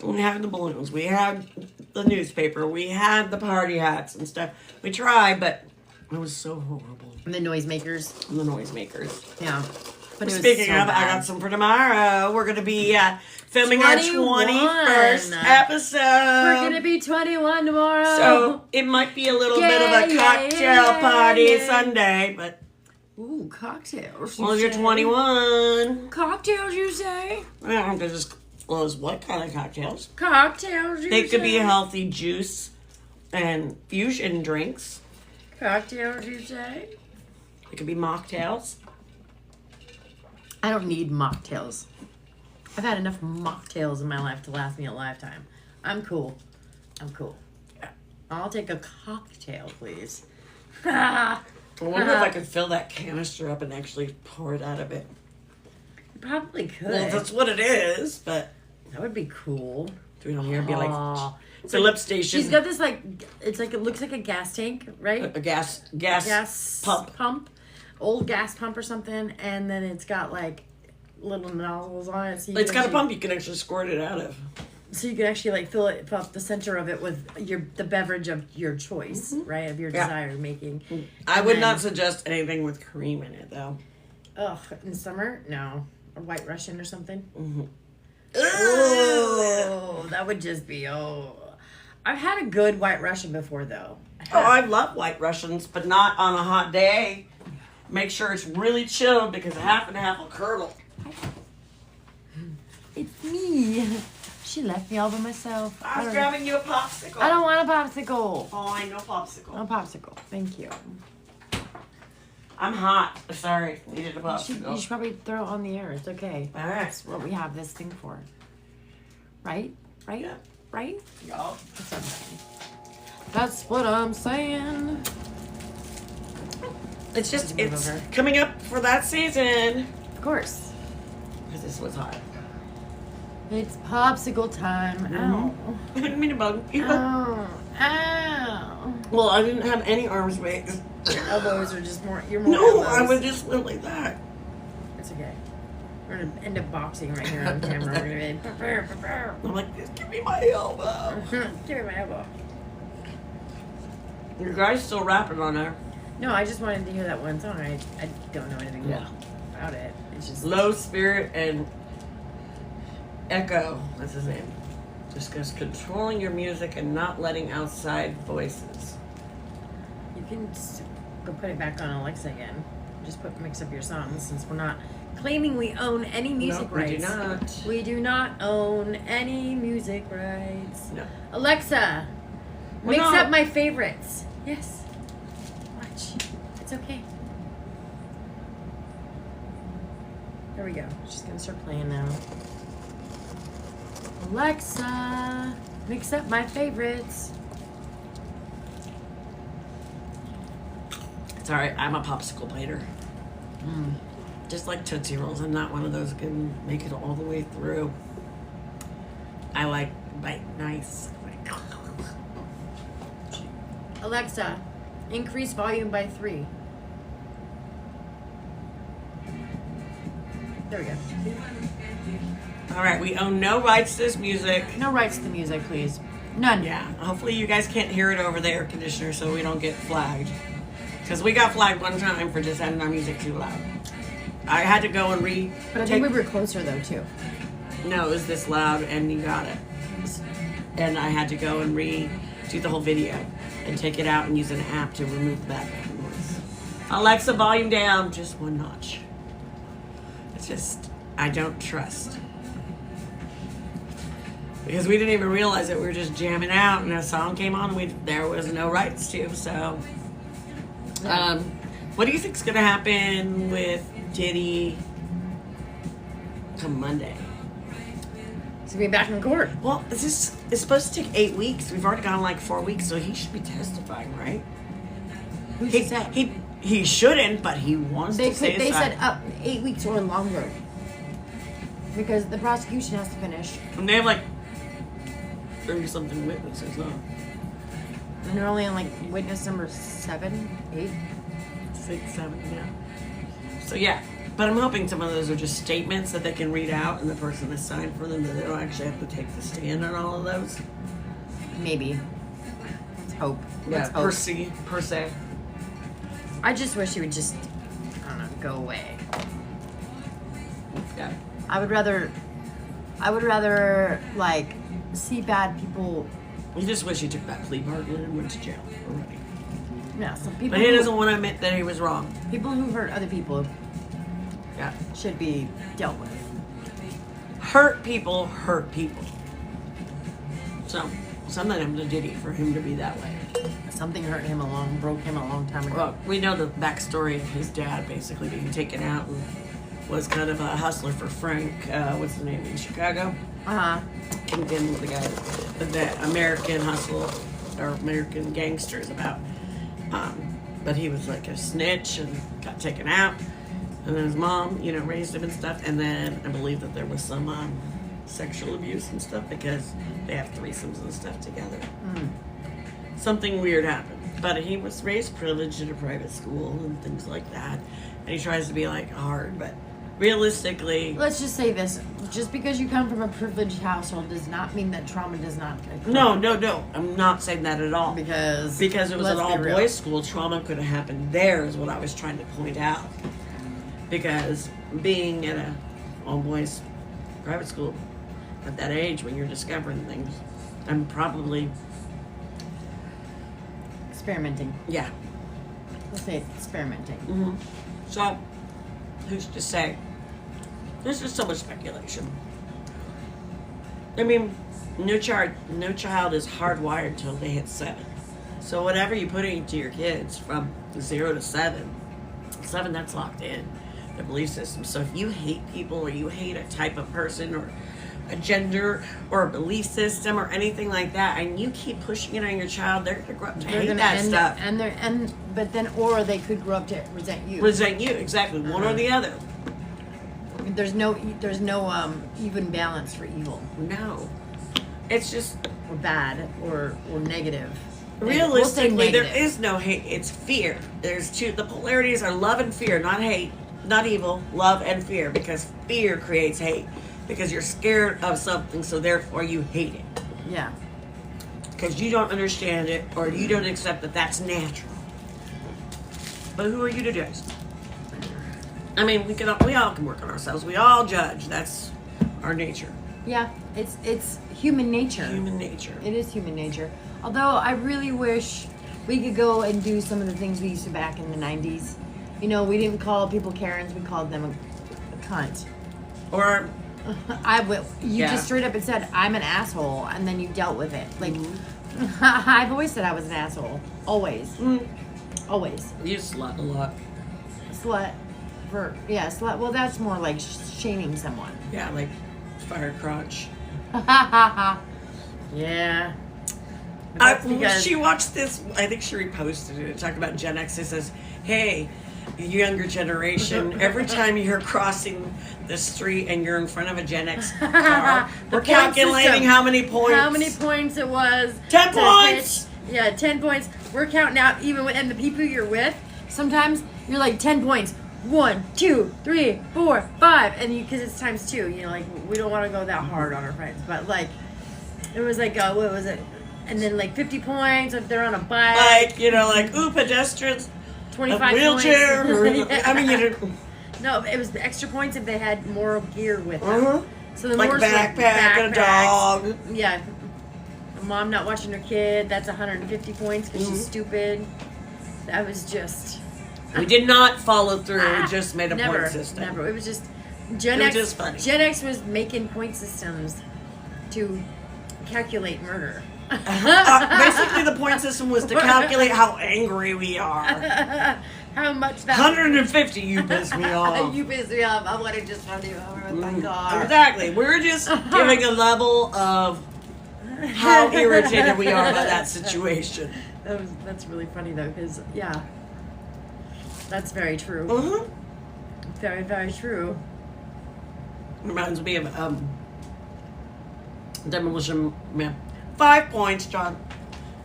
A: we had the balloons, we had the newspaper, we had the party hats and stuff. We tried, but it was so horrible.
B: And the noisemakers. Yeah. But
A: speaking of, I got some for tomorrow. We're going to be filming our 21st episode.
B: We're going to be 21 tomorrow.
A: So it might be a little bit of a cocktail party Sunday, but...
B: Ooh, cocktails.
A: Well, you're 21.
B: Cocktails, you say?
A: I don't have to disclose what kind of cocktails.
B: Cocktails, you say?
A: They could be healthy juice and fusion drinks.
B: Cocktails, you say?
A: It could be mocktails.
B: I don't need mocktails. I've had enough mocktails in my life to last me a lifetime. I'm cool.
A: Yeah.
B: I'll take a cocktail, please.
A: I wonder if I could fill that canister up and actually pour it out of it.
B: You probably could.
A: Well, that's what it is, but
B: That would be cool.
A: do it on here. Be like
B: Aw.
A: Philip station.
B: She's got this it looks like a gas tank, right?
A: a gas pump.
B: Old gas pump or something, and then it's got like little nozzles on it. So
A: It's got a pump you can actually squirt it out of.
B: So you can actually like fill up the center of it with the beverage of your choice, right? Of your desire making.
A: I would not suggest anything with cream in it though.
B: Ugh, in summer, no. A White Russian or something. Oh, that would just be I've had a good White Russian before though.
A: I love White Russians, but not on a hot day. Make sure it's really chilled because half and half will curdle.
B: It's me. She left me all by myself.
A: I was grabbing you a popsicle.
B: I don't want a popsicle.
A: Fine, no popsicle.
B: No popsicle. Thank you.
A: I'm hot. Sorry, needed a popsicle.
B: You should probably throw it on the air. It's okay.
A: All right.
B: That's what we have this thing for. Right? Right?
A: Yeah.
B: Right?
A: Y'all.
B: That's what I'm saying.
A: It's just,
B: Move
A: it's
B: over.
A: coming up for that season.
B: Of course.
A: Because this was hot.
B: It's popsicle time. Ow.
A: I didn't mean to bug you.
B: Ow. Ow.
A: Well, I didn't have any arms raised.
B: Your elbows are just more. You're more.
A: No,
B: elbows.
A: I would just went like that.
B: It's okay. We're gonna end up boxing right here on camera. We're gonna
A: I'm like, just give me my elbow.
B: be. Give me my elbow.
A: Your guy's still rapping on there.
B: No, I just wanted to hear that one song. I don't know anything
A: Yeah.
B: about it. It's just.
A: Low Spirit and Echo. That's his name. Just goes controlling your music and not letting outside voices.
B: You can just go put it back on Alexa again. Just mix up your songs since we're not claiming we own any music
A: No,
B: rights.
A: we do not.
B: We do not own any music rights.
A: No.
B: Alexa,
A: Well,
B: mix
A: no.
B: up my favorites. Yes. Watch. It's okay. There we go. She's gonna start playing now. Alexa, mix up my favorites.
A: It's alright, I'm a popsicle biter. Just like Tootsie Rolls, I'm not one of those who can make it all the way through. I like bite nice.
B: Alexa, increase volume by 3. There we go.
A: Alright, we own no rights to this music.
B: No rights to the music, please. None.
A: Yeah, hopefully you guys can't hear it over the air conditioner so we don't get flagged. Because we got flagged one time for just having our music too loud. I had to go and
B: But I think we were closer though too.
A: No, it was this loud and you got it. And I had to go and redo the whole video and take it out and use an app to remove the background noise. Alexa, volume down just one notch. It's just, I don't trust. Because we didn't even realize it. We were just jamming out and a song came on and there was no rights to, so. What do you think's gonna happen with Diddy come Monday?
B: He's gonna be back in court.
A: Well, it's supposed to take 8 weeks. We've already gone like 4 weeks, so he should be testifying, right?
B: Who's
A: He,
B: that?
A: he shouldn't, but he wants
B: They
A: to say
B: they
A: something.
B: said up 8 weeks or longer. Because the prosecution has to finish.
A: And they have like 30 something witnesses, huh?
B: And they're only on like witness number 7, 8.
A: 6, 7, yeah. So yeah, but I'm hoping some of those are just statements that they can read out and the person has signed for them, that they don't actually have to take the stand on all of those.
B: Maybe. Let's hope.
A: Yeah,
B: Let's hope.
A: per se.
B: I just wish he would just, I don't know, go away.
A: Yeah.
B: I would rather like see bad people.
A: You just wish he took that plea bargain and went to jail already.
B: Yeah, some people.
A: But he
B: who-
A: doesn't want to admit that he was wrong.
B: People who hurt other people
A: Yeah.
B: should be dealt with.
A: Hurt people hurt people. So, something happened to Diddy for him to be that way.
B: Something broke him a long time ago.
A: Well, we know the backstory of his dad basically being taken out and was kind of a hustler for Frank, what's his name, in Chicago? Kingpin with the guy that American hustle or American gangsters about but he was like a snitch and got taken out. And then his mom, raised him and stuff. And then I believe that there was some sexual abuse and stuff because they have threesomes and stuff together. Something weird happened. But he was raised privileged in a private school and things like that. And he tries to be like hard, but realistically...
B: Let's just say this. Just because you come from a privileged household does not mean that trauma does not occur.
A: No. I'm not saying that at all.
B: Because
A: it was an all-boys school, trauma could have happened there is what I was trying to point out. Because being at a all-boys private school at that age when you're discovering things, I'm probably...
B: Experimenting.
A: Yeah.
B: Let's say experimenting.
A: Mm-hmm. So, who's to say? There's just so much speculation. I mean, no child is hardwired till they hit 7. So whatever you put into your kids from 0 to 7, that's locked in, the belief system. So if you hate people or you hate a type of person or a gender or a belief system or anything like that, and you keep pushing it on your child, they're gonna grow up to hate that stuff.
B: Or they could grow up to resent you.
A: Resent you, exactly. One or the other.
B: There's no even balance for evil.
A: No, it's just
B: or bad or negative.
A: Realistically, there is no hate. It's fear. The polarities are love and fear, not hate, not evil. Love and fear, because fear creates hate. Because you're scared of something, so therefore you hate it.
B: Yeah.
A: Because you don't understand it, or you don't accept that that's natural. But who are you to judge? I mean, we all can work on ourselves. We all judge. That's our nature.
B: Yeah, it's human nature.
A: Human nature.
B: It is human nature. Although I really wish we could go and do some of the things we used to back in the 90s. We didn't call people Karens. We called them a cunt.
A: Or...
B: just straight up and said, I'm an asshole, and then you dealt with it. Like, I've always said I was an asshole. Always. Always.
A: You slut a lot.
B: Slut. Slut. Well, that's more like shaming someone.
A: Yeah, like fire crotch.
B: Yeah.
A: She watched this, I think she reposted it, talking about Gen X. It says, hey, younger generation, every time you're crossing the street and you're in front of a Gen X car, we're calculating how many points.
B: How many points it was.
A: 10 points!
B: Yeah, 10 points. We're counting out and the people you're with, sometimes you're like 10 points. 1, 2, 3, 4, 5. And because it's times 2, we don't want to go that hard on our friends. But it was like, what was it? And then 50 points if they're on a bike.
A: Ooh, pedestrians.
B: 25
A: wheelchair.
B: Points. No, it was the extra points if they had more gear with them. So the more
A: backpack and a dog.
B: Yeah. A mom not watching her kid, that's 150 points because she's stupid. That was just...
A: We did not follow through. We just made a point system.
B: Never. It was just... Gen X was making point systems to calculate murder.
A: Basically, the point system was to calculate how angry we are.
B: How much that
A: 150, you pissed me off.
B: You pissed me off. I want to just run you over with my car.
A: Exactly. We're just giving a level of how irritated we are by that situation.
B: That's really funny though, because that's very true. Very, very true.
A: Reminds me of Demolition Man. 5 points, John.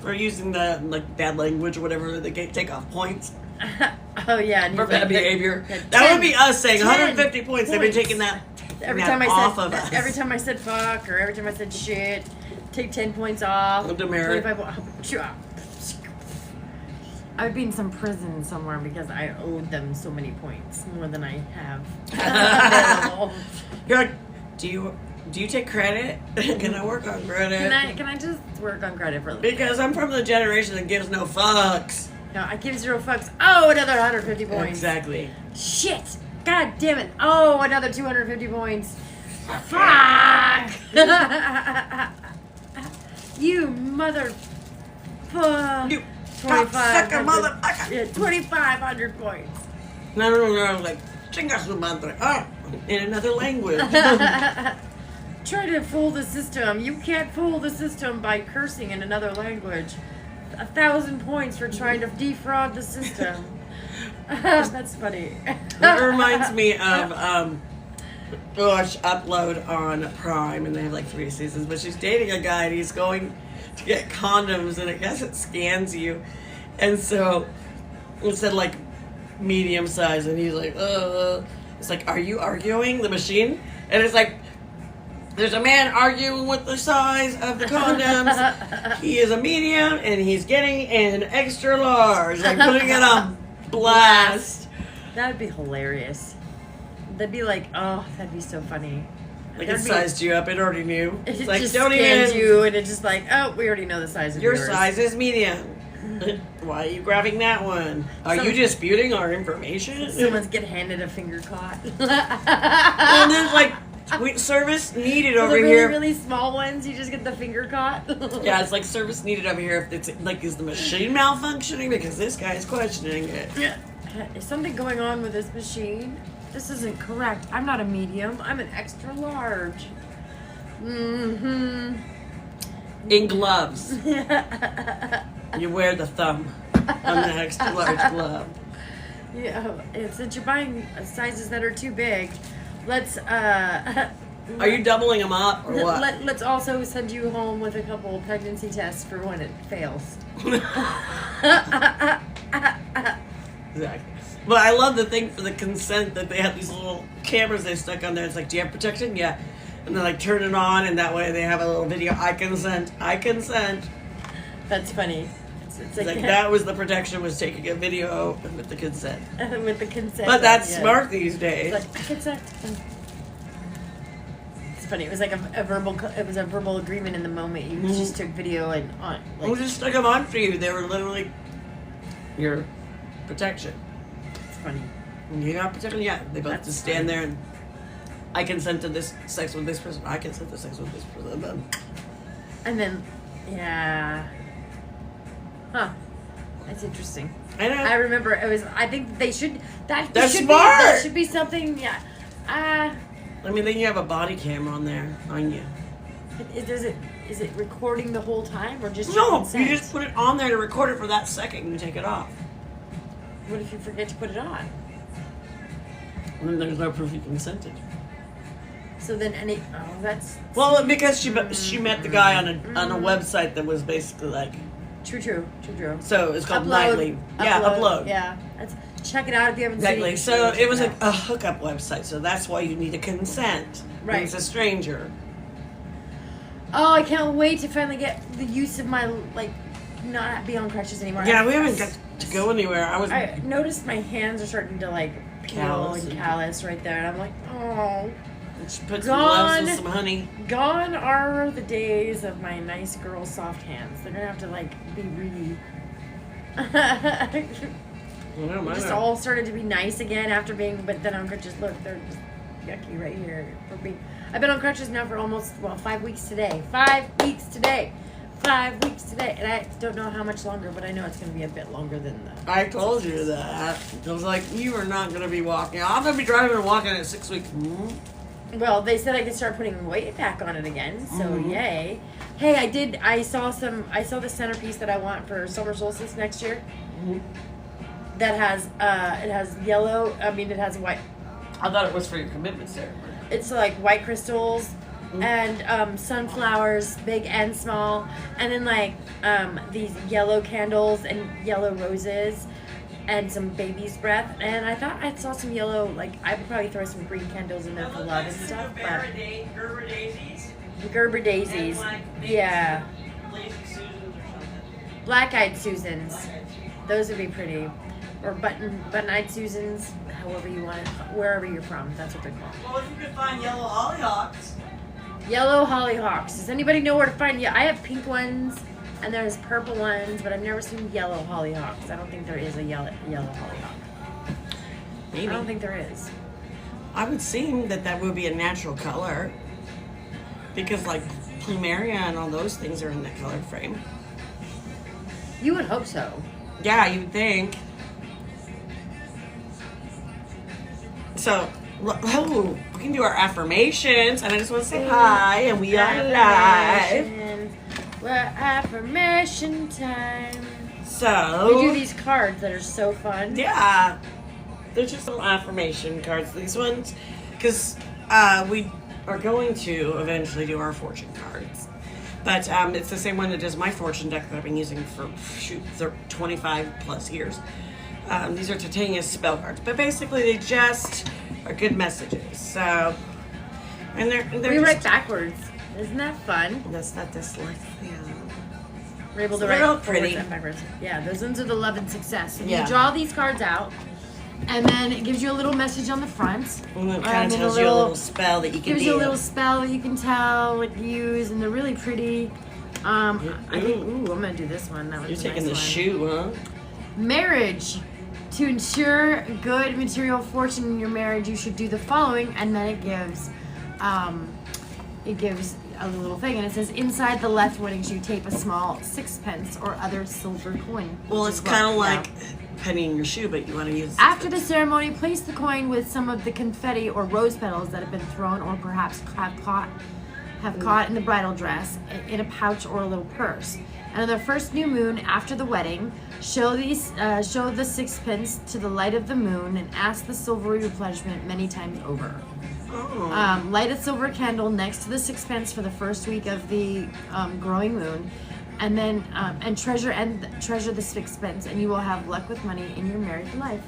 A: We're using the bad language or whatever. They take off points.
B: Oh yeah,
A: for bad behavior. That would be us saying 150 points. They've been taking that
B: every time every time I said fuck or every time I said shit, take 10 points off.
A: The demerit.
B: I would be in some prison somewhere because I owed them so many points, more than I have.
A: You're like, do you take credit? Can I work on credit?
B: Can I just work on credit for a little
A: Because I'm from the generation that gives no fucks.
B: No, I give 0 fucks. Oh, another 150 points.
A: Exactly.
B: Shit. God damn it. Oh, another 250 points. Fuck. You mother.
A: You cocksucker motherfucker.
B: Yeah, 2,500 points.
A: No. Like, chinga su madre. Oh, in another language.
B: Try to fool the system. You can't fool the system by cursing in another language. 1,000 points for trying to defraud the system. That's funny.
A: It reminds me of Bush Upload on Prime, and they have like 3 seasons. But she's dating a guy, and he's going to get condoms, and I guess it scans you, and so it said like medium size, and he's like, it's like, are you arguing the machine? And it's like, there's a man arguing with the size of the condoms. He is a medium, and he's getting an extra large, like putting it on blast.
B: That would be hilarious. That'd be like, oh, that'd be so funny.
A: Like it sized you up, it already knew.
B: It
A: like,
B: just
A: don't
B: scans
A: even.
B: you, and it's just like, oh, we already know the size of
A: Your
B: yours.
A: size is medium. Why are you grabbing that one? Are you disputing our information?
B: Someone's getting handed a finger caught.
A: And then like, service needed over
B: the really,
A: here.
B: really small ones, you just get the finger caught.
A: Yeah, it's like service needed over here. If it's like, is the machine malfunctioning? Because this guy is questioning it.
B: Is something going on with this machine? This isn't correct. I'm not a medium. I'm an extra large. Mm-hmm.
A: In gloves. You wear the thumb on the extra large glove.
B: Yeah, since you're buying sizes that are too big, let's
A: Are you doubling them up or what?
B: Let's also send you home with a couple of pregnancy tests for when it fails.
A: Exactly. But I love the thing for the consent that they have these little cameras they stuck on there. It's like, do you have protection? Yeah. And they like turn it on, and that way they have a little video. I consent. I consent.
B: That's funny. It's
A: like that was the protection, was taking a video with the consent.
B: With the consent.
A: But that's smart these days.
B: It's like, consent. It's funny. It was like a verbal. It was a verbal agreement in the moment. You just took video and on.
A: We just stuck them on for you. They were literally your protection.
B: It's funny.
A: When you got protection, yeah. They both just stand there and I consent to this sex with this person. I consent to sex with this person.
B: And then, yeah. Huh. That's interesting.
A: I know.
B: I remember it was. I think they should.
A: That's
B: should
A: smart.
B: That should be something. Yeah.
A: I mean, then you have a body cam on there on you.
B: Is it recording the whole time or just?
A: No,
B: your consent?
A: you just put it on there to record it for that second, and you take it off.
B: What if you forget to put it on?
A: And then there's no proof you consented.
B: So then that's.
A: Well, because she met the guy on a website that was basically like.
B: True.
A: So it's called Nightly. Yeah, Upload.
B: Yeah, check it out if you haven't
A: Exactly.
B: seen it.
A: So it was a hookup website. So that's why you need a consent.
B: Right.
A: When it's a stranger.
B: Oh, I can't wait to finally get the use of my not be on crutches anymore.
A: Yeah, we haven't got to go anywhere.
B: I noticed my hands are starting to peel and callous right there, and I'm like, oh.
A: Just put some gloves and some honey.
B: Gone are the days of my nice girl soft hands. They're gonna have to be just all started to be nice again after being. But then on crutches, look, they're just yucky right here. I've been on crutches now for almost 5 weeks today. 5 weeks today. 5 weeks today, and I don't know how much longer, but I know it's going to be a bit longer than that.
A: I told you that. I was like, you are not going to be walking. I'm going to be driving and walking at 6 weeks. Mm-hmm.
B: Well, they said I could start putting weight back on it again, so yay. Hey, I saw the centerpiece that I want for summer solstice next year.
A: Mm-hmm.
B: That has, it has yellow, it has white.
A: I thought it was for your commitment ceremony.
B: It's like white crystals and sunflowers, big and small, and then these yellow candles and yellow roses. And some baby's breath, and I thought I saw some yellow. I would probably throw some green candles in there for love and stuff.
A: Gerber daisies.
B: Gerber daisies, yeah.
A: Lazy Susans or something.
B: Black-eyed Susans, those would be pretty. Or button-eyed Susans, however you want it, wherever you're from. That's what they're called.
A: Well, if you could find yellow hollyhocks.
B: Yellow hollyhocks. Does anybody know where to find? Yeah, I have pink ones. And there's purple ones, but I've never seen yellow hollyhocks. I don't think there is a yellow hollyhock.
A: Maybe.
B: I don't think there is.
A: I would seem that would be a natural color. Because plumeria and all those things are in that color frame.
B: You would hope so.
A: Yeah, you would think. So, we can do our affirmations, and I just want to say hi, and we are live.
B: We're affirmation time.
A: So
B: We do these cards that are so fun.
A: Yeah, they're just little affirmation cards. These ones, because we are going to eventually do our fortune cards. But it's the same one that does my fortune deck that I've been using for 25 plus years. These are Titania's spell cards, but basically they just are good messages. So, and they're
B: We
A: just,
B: write backwards. Isn't that fun?
A: That's not dyslexia.
B: We're able to
A: So
B: write
A: they're all
B: forwards
A: pretty.
B: and backwards. Yeah, those ones are the love and success. So
A: Yeah.
B: you draw these cards out, and then it gives you a little message on the front.
A: And it kind of
B: and
A: tells you a little spell that you can
B: Gives
A: do.
B: you a little spell that you can tell, like use, and they're really pretty. I think. Ooh, I'm gonna do this one. That was
A: You're
B: a
A: taking
B: nice
A: the
B: one.
A: shoe, huh?
B: Marriage. To ensure good material fortune in your marriage, you should do the following, and then it gives a little thing, and it says inside the left wedding shoe, tape a small sixpence or other silver coin.
A: Well,
B: which
A: it's
B: is
A: kind of
B: what-
A: like penny in your shoe, but you want to use.
B: After the ceremony, place the coin with some of the confetti or rose petals that have been thrown or perhaps have caught in the bridal dress in a pouch or a little purse. And on the first new moon after the wedding, show the sixpence to the light of the moon and ask the silvery replenishment many times over.
A: Oh.
B: Light a silver candle next to the sixpence for the first week of the growing moon, and then treasure the sixpence, and you will have luck with money in your married life.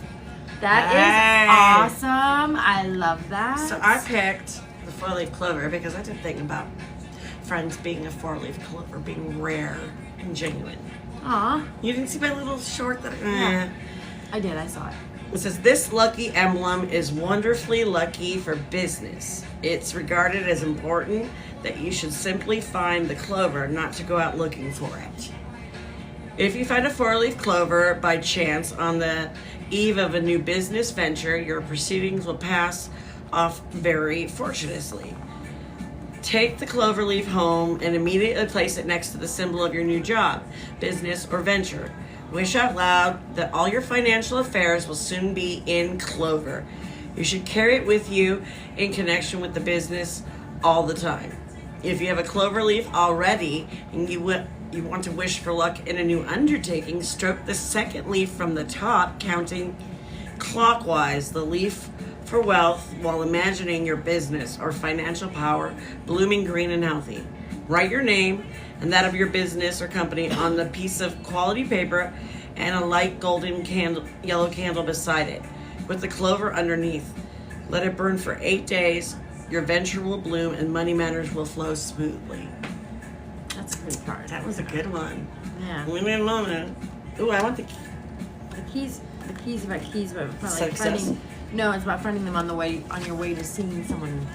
B: That is awesome. I love that.
A: So I picked the 4-leaf clover because I did think about friends being a 4-leaf clover being rare and genuine.
B: Aw,
A: You didn't see my little short that?
B: Yeah. I did. I saw it.
A: It says, this lucky emblem is wonderfully lucky for business. It's regarded as important that you should simply find the clover, not to go out looking for it. If you find a 4-leaf clover by chance on the eve of a new business venture, your proceedings will pass off very fortuitously. Take the clover leaf home and immediately place it next to the symbol of your new job, business, or venture. Wish out loud that all your financial affairs will soon be in clover. You should carry it with you in connection with the business all the time. If you have a clover leaf already and you want to wish for luck in a new undertaking, stroke the second leaf from the top, counting clockwise the leaf for wealth while imagining your business or financial power blooming green and healthy. Write your name and that of your business or company on the piece of quality paper and a light golden yellow candle beside it with the clover underneath. Let it burn for 8 days. Your venture will bloom and money matters will flow smoothly.
B: That's a pretty card.
A: That was a good one.
B: Yeah.
A: We didn't know that. Ooh, I want the
B: keys about like
A: Success.
B: finding. No, it's about finding them on your way to seeing someone.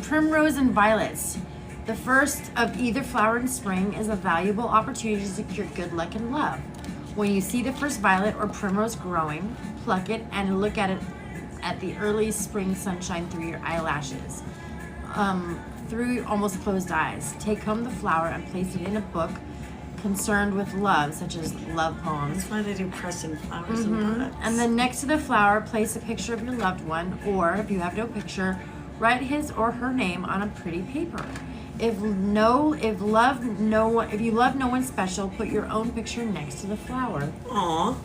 B: Primrose and violets. The first of either flower in spring is a valuable opportunity to secure good luck and love. When you see the first violet or primrose growing, pluck it and look at it at the early spring sunshine through your eyelashes. Through almost closed eyes. Take home the flower and place it in a book concerned with love, such as love poems.
A: That's why they do pressing flowers and books.
B: And then next to the flower, place a picture of your loved one, or if you have no picture, write his or her name on a pretty paper. If you love no one special, put your own picture next to the flower.
A: Aw.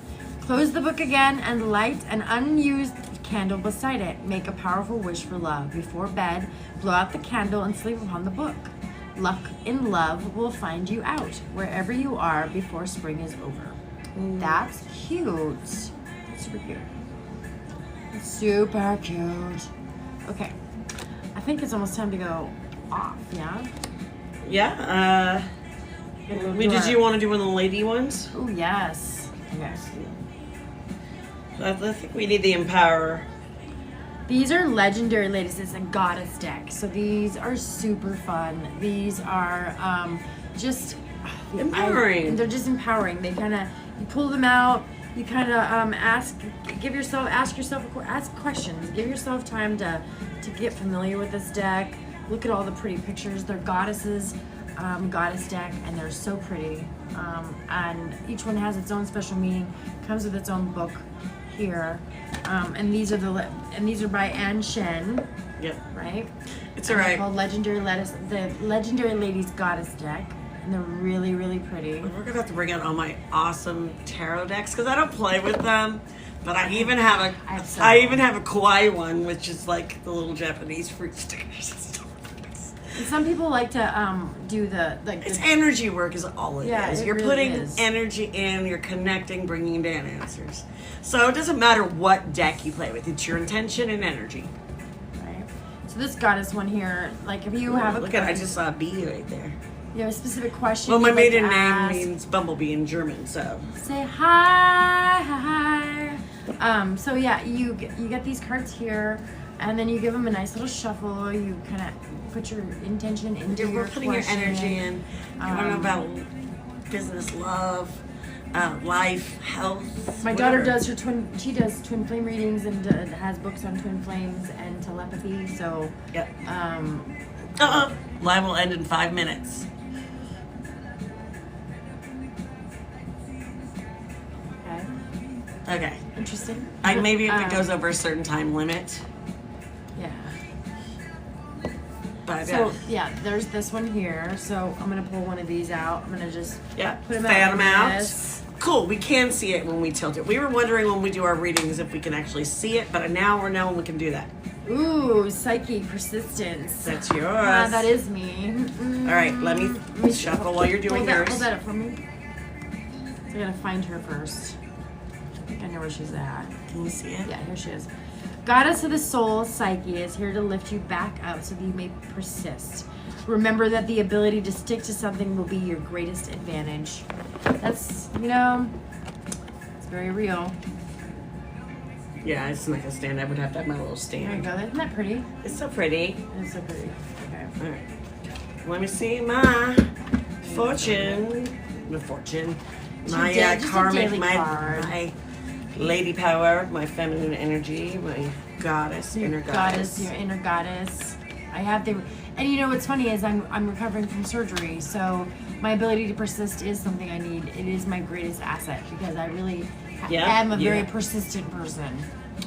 B: Close the book again and light an unused candle beside it. Make a powerful wish for love. Before bed, blow out the candle and sleep upon the book. Luck in love will find you out wherever you are before spring is over. That's cute. That's super cute. Super cute. Okay. I think it's almost time to go off, yeah?
A: Yeah. Did you want to do one of the lady ones?
B: Oh, yes. Okay.
A: I think we need the Empower.
B: These are legendary ladies. It's a goddess deck. So these are super fun. These are just
A: Empowering.
B: they're just empowering. They kind of, you pull them out. You kind of ask questions. Give yourself time to get familiar with this deck. Look at all the pretty pictures. They're goddesses, goddess deck, and they're so pretty. And each one has its own special meaning. Comes with its own book here. And these are by Anne Shen.
A: Yep.
B: Right?
A: It's alright.
B: Called the Legendary Ladies Goddess Deck. And they're really, really pretty.
A: We're gonna have to bring out all my awesome tarot decks because I don't play with them. But I even have a kawaii one, which is like the little Japanese fruit stickers and stuff.
B: And some people like to do
A: it's energy work is all it is. You're
B: really
A: putting
B: is.
A: energy in, you're connecting, bringing down answers. So it doesn't matter what deck you play with. It's your intention and energy.
B: Right. So this goddess one here, like if you have
A: Look at I just saw a bee right there.
B: You have a specific question.
A: Well, my
B: you'd like
A: maiden
B: to
A: name
B: ask,
A: means bumblebee in German, so.
B: say hi. So yeah, you get these cards here, and then you give them a nice little shuffle. You kind of put your intention into your
A: We're putting
B: question.
A: your energy in. I don't know about business, love, life, health.
B: My daughter does she does twin flame readings and has books on twin flames and telepathy. So
A: Yep. Live will end in 5 minutes. Okay.
B: Interesting.
A: Maybe if it goes over a certain time limit.
B: Yeah.
A: But
B: So yeah, there's this one here. So I'm gonna pull one of these out. I'm gonna just put them
A: fan
B: out.
A: them out.
B: This.
A: Cool. We can see it when we tilt it. We were wondering when we do our readings if we can actually see it, but now we're knowing we can do that.
B: Ooh, psyche persistence.
A: That's yours.
B: That is me.
A: All right. Let me shuffle while you're doing yours.
B: Hold that up for me. So I gotta find her first. I think I know where she's at.
A: Can you see it?
B: Yeah, here she is. Goddess of the soul, Psyche, is here to lift you back up so that you may persist. Remember that the ability to stick to something will be your greatest advantage. That's, it's very real.
A: Yeah, it's not gonna stand. I would have to have my little
B: There you
A: stand.
B: go. Isn't that pretty?
A: It's so pretty.
B: It's so pretty. Okay.
A: All right. Let me see my fortune. The fortune. My
B: just a
A: karmic,
B: daily card.
A: my lady power, my feminine energy, my goddess, inner goddess.
B: Your inner goddess. I have the, and you know what's funny is I'm recovering from surgery, so my ability to persist is something I need. It is my greatest asset because I really am a very persistent person.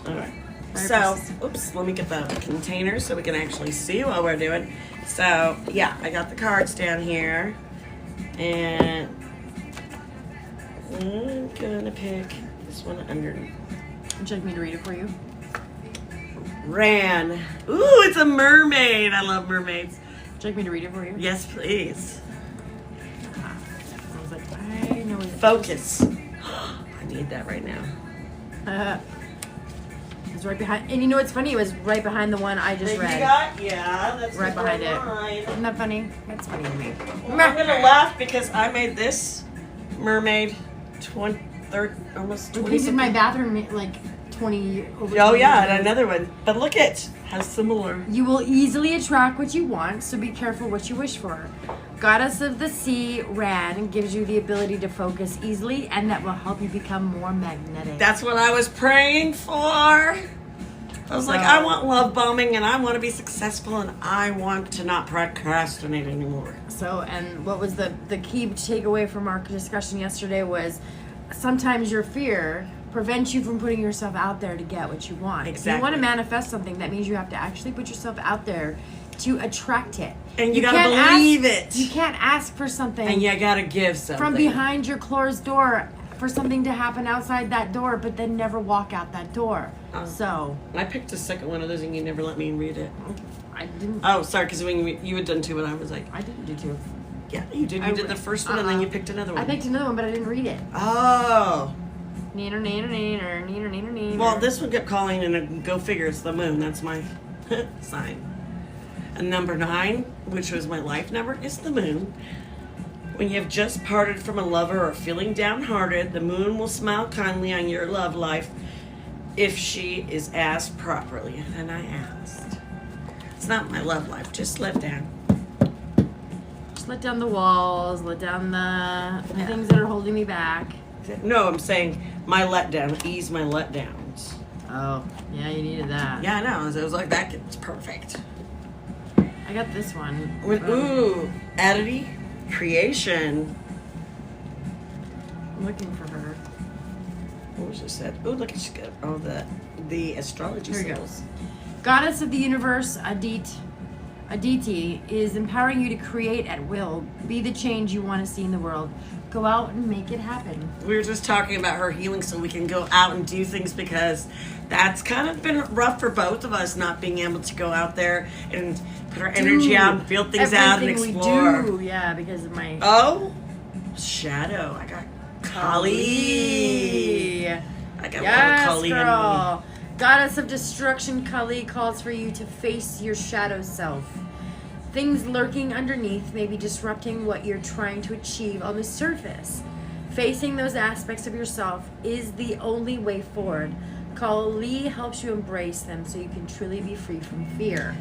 A: All right.
B: Very
A: So,
B: persistent.
A: oops, let me get the container so we can actually see what we're doing. So, yeah, I got the cards down here, and I'm gonna pick this one under.
B: Would you like me to read it for you?
A: Ran. Ooh, it's a mermaid. I love mermaids.
B: Would you like me to read it for you?
A: Yes, please.
B: I was like, I know it.
A: Focus. I need that right now.
B: It's right behind, and you know what's funny? It was right behind the one I just read.
A: Yeah, that's
B: Right behind it.
A: line.
B: Isn't that funny? That's funny to me.
A: Well, I'm gonna laugh because I made this mermaid almost 20
B: We painted my
A: something.
B: bathroom like 20 over.
A: Oh
B: 20
A: yeah,
B: years
A: and
B: ago.
A: another one. But look it has similar.
B: You will easily attract what you want, so be careful what you wish for. Goddess of the Sea, Ran, gives you the ability to focus easily, and that will help you become more magnetic.
A: That's what I was praying for. I was like, I want love bombing, and I want to be successful, and I want to not procrastinate anymore.
B: So, and what was the key takeaway from our discussion yesterday was sometimes your fear prevents you from putting yourself out there to get what you want.
A: Exactly.
B: If you want to manifest something, that means you have to actually put yourself out there to attract it.
A: And you gotta
B: can't
A: believe
B: ask,
A: it.
B: You can't ask for something
A: And you gotta give something.
B: from behind your closed door for something to happen outside that door, but then never walk out that door. So
A: I picked a second one of those, and you never let me read it.
B: I didn't.
A: Oh, sorry, because when you had done two, and I was like,
B: I didn't do two.
A: yeah, you did. You did the first one, and then you picked another one.
B: I picked another one, but I didn't read it.
A: Oh.
B: Neener, neener, neener, neener, neener, neener.
A: Well, this one kept calling, and go figure, it's the moon. That's my sign. And number 9, which was my life number, is the moon. When you have just parted from a lover or feeling downhearted, the moon will smile kindly on your love life if she is asked properly. And I asked. It's not my love life, just let down.
B: Just let down the walls, let down the things that are holding me back.
A: No, I'm saying my letdown, ease my letdowns.
B: Oh, yeah, you needed that.
A: Yeah, I know. It was like, it's perfect.
B: I got this one.
A: Ooh, Adity Creation.
B: I'm looking for her.
A: What was it said? Oh, look, she's got all the astrology
B: Here we go.
A: symbols.
B: Goddess of the universe, Adit. Aditi, is empowering you to create at will. Be the change you want to see in the world. Go out and make it happen.
A: We were just talking about her healing so we can go out and do things, because that's kind of been rough for both of us, not being able to go out there and put our energy out and feel things out and explore.
B: We do, yeah, because of my...
A: Oh, shadow. I got Kali. I got
B: yes,
A: Kali
B: girl. Goddess of destruction, Kali calls for you to face your shadow self. Things lurking underneath may be disrupting what you're trying to achieve on the surface. Facing those aspects of yourself is the only way forward. Kali helps you embrace them so you can truly be free from fear.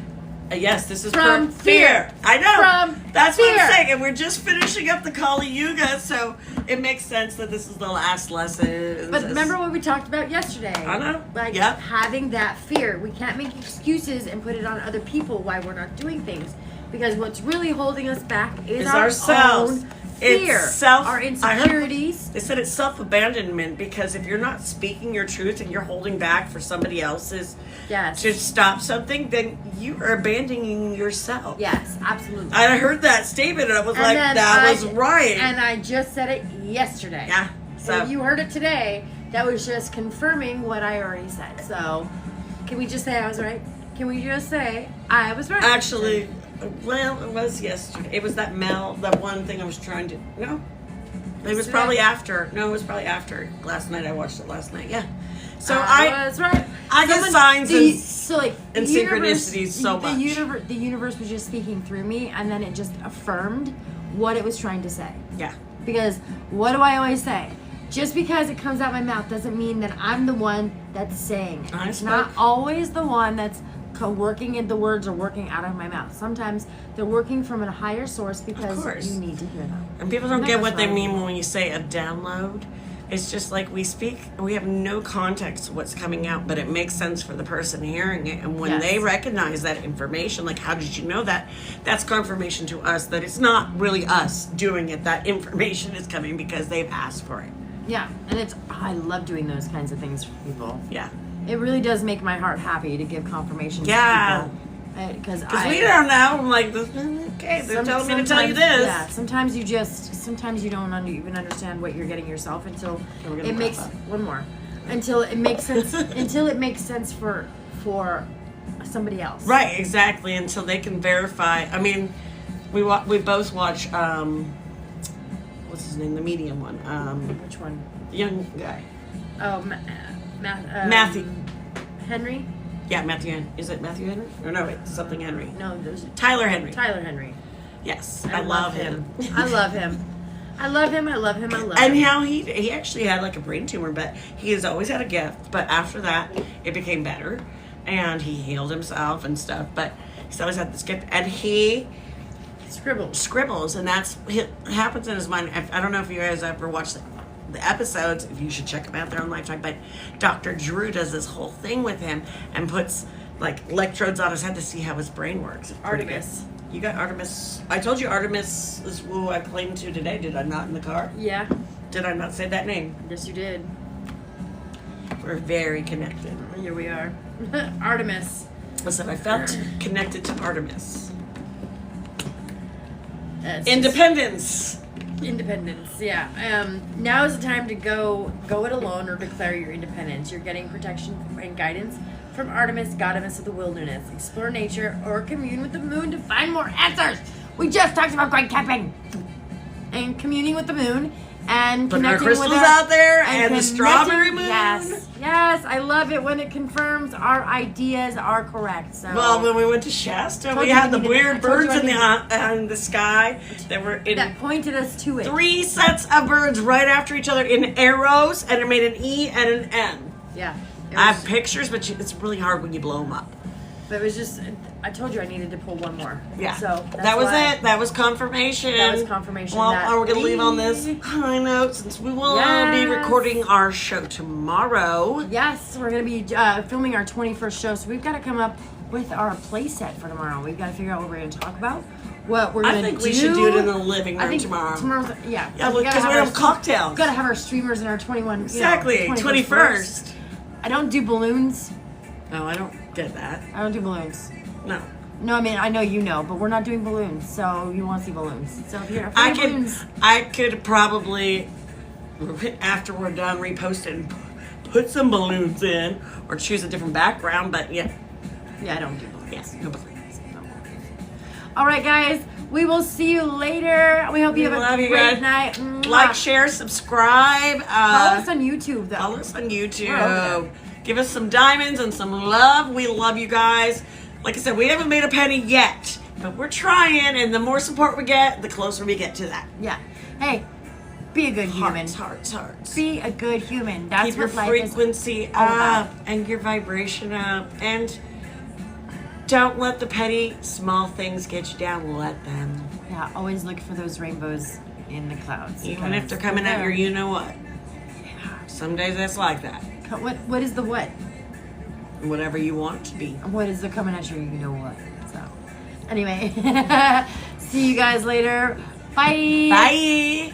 A: Yes, this is
B: from fear.
A: I know. That's
B: fear.
A: what I'm saying. And we're just finishing up the Kali Yuga, so it makes sense that this is the last lesson.
B: But remember what we talked about yesterday?
A: I know.
B: Like having that fear. We can't make excuses and put it on other people why we're not doing things. Because what's really holding us back is ourselves. Own fear, our insecurities.
A: They said it's self-abandonment, because if you're not speaking your truth and you're holding back for somebody else's to stop something, then you are abandoning yourself.
B: Yes, absolutely.
A: I heard that statement and I was like, that was right.
B: And I just said it yesterday.
A: Yeah.
B: So if you heard it today, that was just confirming what I already said. So can we just say I was right? Can we just say I was right?
A: Actually... Well, it was yesterday. It was that one thing I was trying to... No. It was probably after. No, it was probably after. Last night. I watched it last night. Yeah. So I
B: was right.
A: I get signs and synchronicities so much.
B: The universe was just speaking through me, and then it just affirmed what it was trying to say.
A: Yeah.
B: Because what do I always say? Just because it comes out my mouth doesn't mean that I'm the one that's saying it. It's not always the one that's working in the words or working out of my mouth. Sometimes they're working from a higher source because you need to hear them.
A: And people don't get what they mean when you say a download. It's just like we speak, we have no context of what's coming out, but it makes sense for the person hearing it. And when they recognize that information, like, how did you know that? That's confirmation to us that it's not really us doing it. That information is coming because they've asked for it.
B: Yeah, and I love doing those kinds of things for people.
A: Yeah.
B: It really does make my heart happy to give confirmation to people. Because
A: we don't know. I'm like, okay, they're telling me to tell you this.
B: Yeah, sometimes you don't even understand what you're getting yourself until it makes until it makes sense until it makes sense for somebody else.
A: Right, exactly. Until they can verify. I mean, we both watch what's his name, the medium one.
B: Which one?
A: Young guy.
B: Oh,
A: Matthew
B: Henry.
A: Yeah, Matthew. Is it Matthew Henry? Or no, it's something Henry.
B: No, there's
A: Tyler Henry.
B: Tyler Henry.
A: Yes, I love him.
B: I love him. I love him. I love him. I love him.
A: And how he actually had like a brain tumor, but he has always had a gift. But after that, it became better, and he healed himself and stuff. But he's always had this gift, and he scribbles, and that's it happens in his mind. I don't know if you guys ever watched the episodes, if you should check them out, they're on Lifetime, but Dr. Drew does this whole thing with him and puts like electrodes on his head to see how his brain works.
B: Artemis.
A: You got Artemis. I told you Artemis is who I claimed to today, did I not, in the car?
B: Yeah.
A: Did I not say that name?
B: Yes, you did.
A: We're very connected.
B: Here we are. Artemis.
A: Listen, I felt connected to Artemis.
B: Independence, yeah. Now is the time to go it alone or declare your independence. You're getting protection and guidance from Artemis, goddess of the wilderness. Explore nature or commune with the moon to find more answers. We just talked about going camping and communing with the moon and
A: putting
B: connecting
A: our crystals
B: with
A: out there and the strawberry moon.
B: Yes, I love it when it confirms our ideas are correct. So,
A: well, when we went to Shasta, we had the weird birds in the sky that
B: pointed us to it.
A: 3 sets of birds right after each other in arrows, and it made an E and an N.
B: Yeah.
A: I have pictures, but it's really hard when you blow them up.
B: But it was just, I told you I needed to pull one more.
A: Yeah.
B: So
A: that was it. That was confirmation. Well, are we going to leave on this high note since we will be recording our show tomorrow?
B: Yes, we're going to be filming our 21st show, so we've got to come up with our play set for tomorrow. We've got to figure out what we're going to talk about. What we're going to do.
A: I think we should do it in the living room tomorrow.
B: Tomorrow's,
A: yeah, because we're going to have cocktails.
B: We've got to have our streamers in our 21.
A: Exactly, 21st.
B: I don't do balloons.
A: No, I don't get that.
B: I don't do balloons.
A: No.
B: No, I mean, I know you know, but we're not doing balloons, so you want to see balloons. So if you're afraid of balloons...
A: I could probably, after we're done reposting, put some balloons in, or choose a different background, but yeah.
B: Yeah, I don't do balloons.
A: Yes, no balloons.
B: No. All right, guys. We will see you later. We hope you have a great night. Mwah.
A: Like, share, subscribe.
B: Follow us on YouTube, though.
A: Follow us on YouTube. Give us some diamonds and some love. We love you guys. Like I said, we haven't made a penny yet, but we're trying, and the more support we get, the closer we get to that.
B: Yeah. Hey, be a good human.
A: Hearts.
B: Be a good human. That's
A: Keep your
B: what life
A: frequency
B: is all
A: up
B: about.
A: and your vibration up, and don't let the petty small things get you down. Let them.
B: Yeah, always look for those rainbows in the clouds.
A: Even if they're coming at your you know what.
B: Yeah.
A: Some days that's like that.
B: What is the what?
A: Whatever you want to be.
B: What is the coming at you you know what? So anyway, see you guys later. Bye.
A: Bye.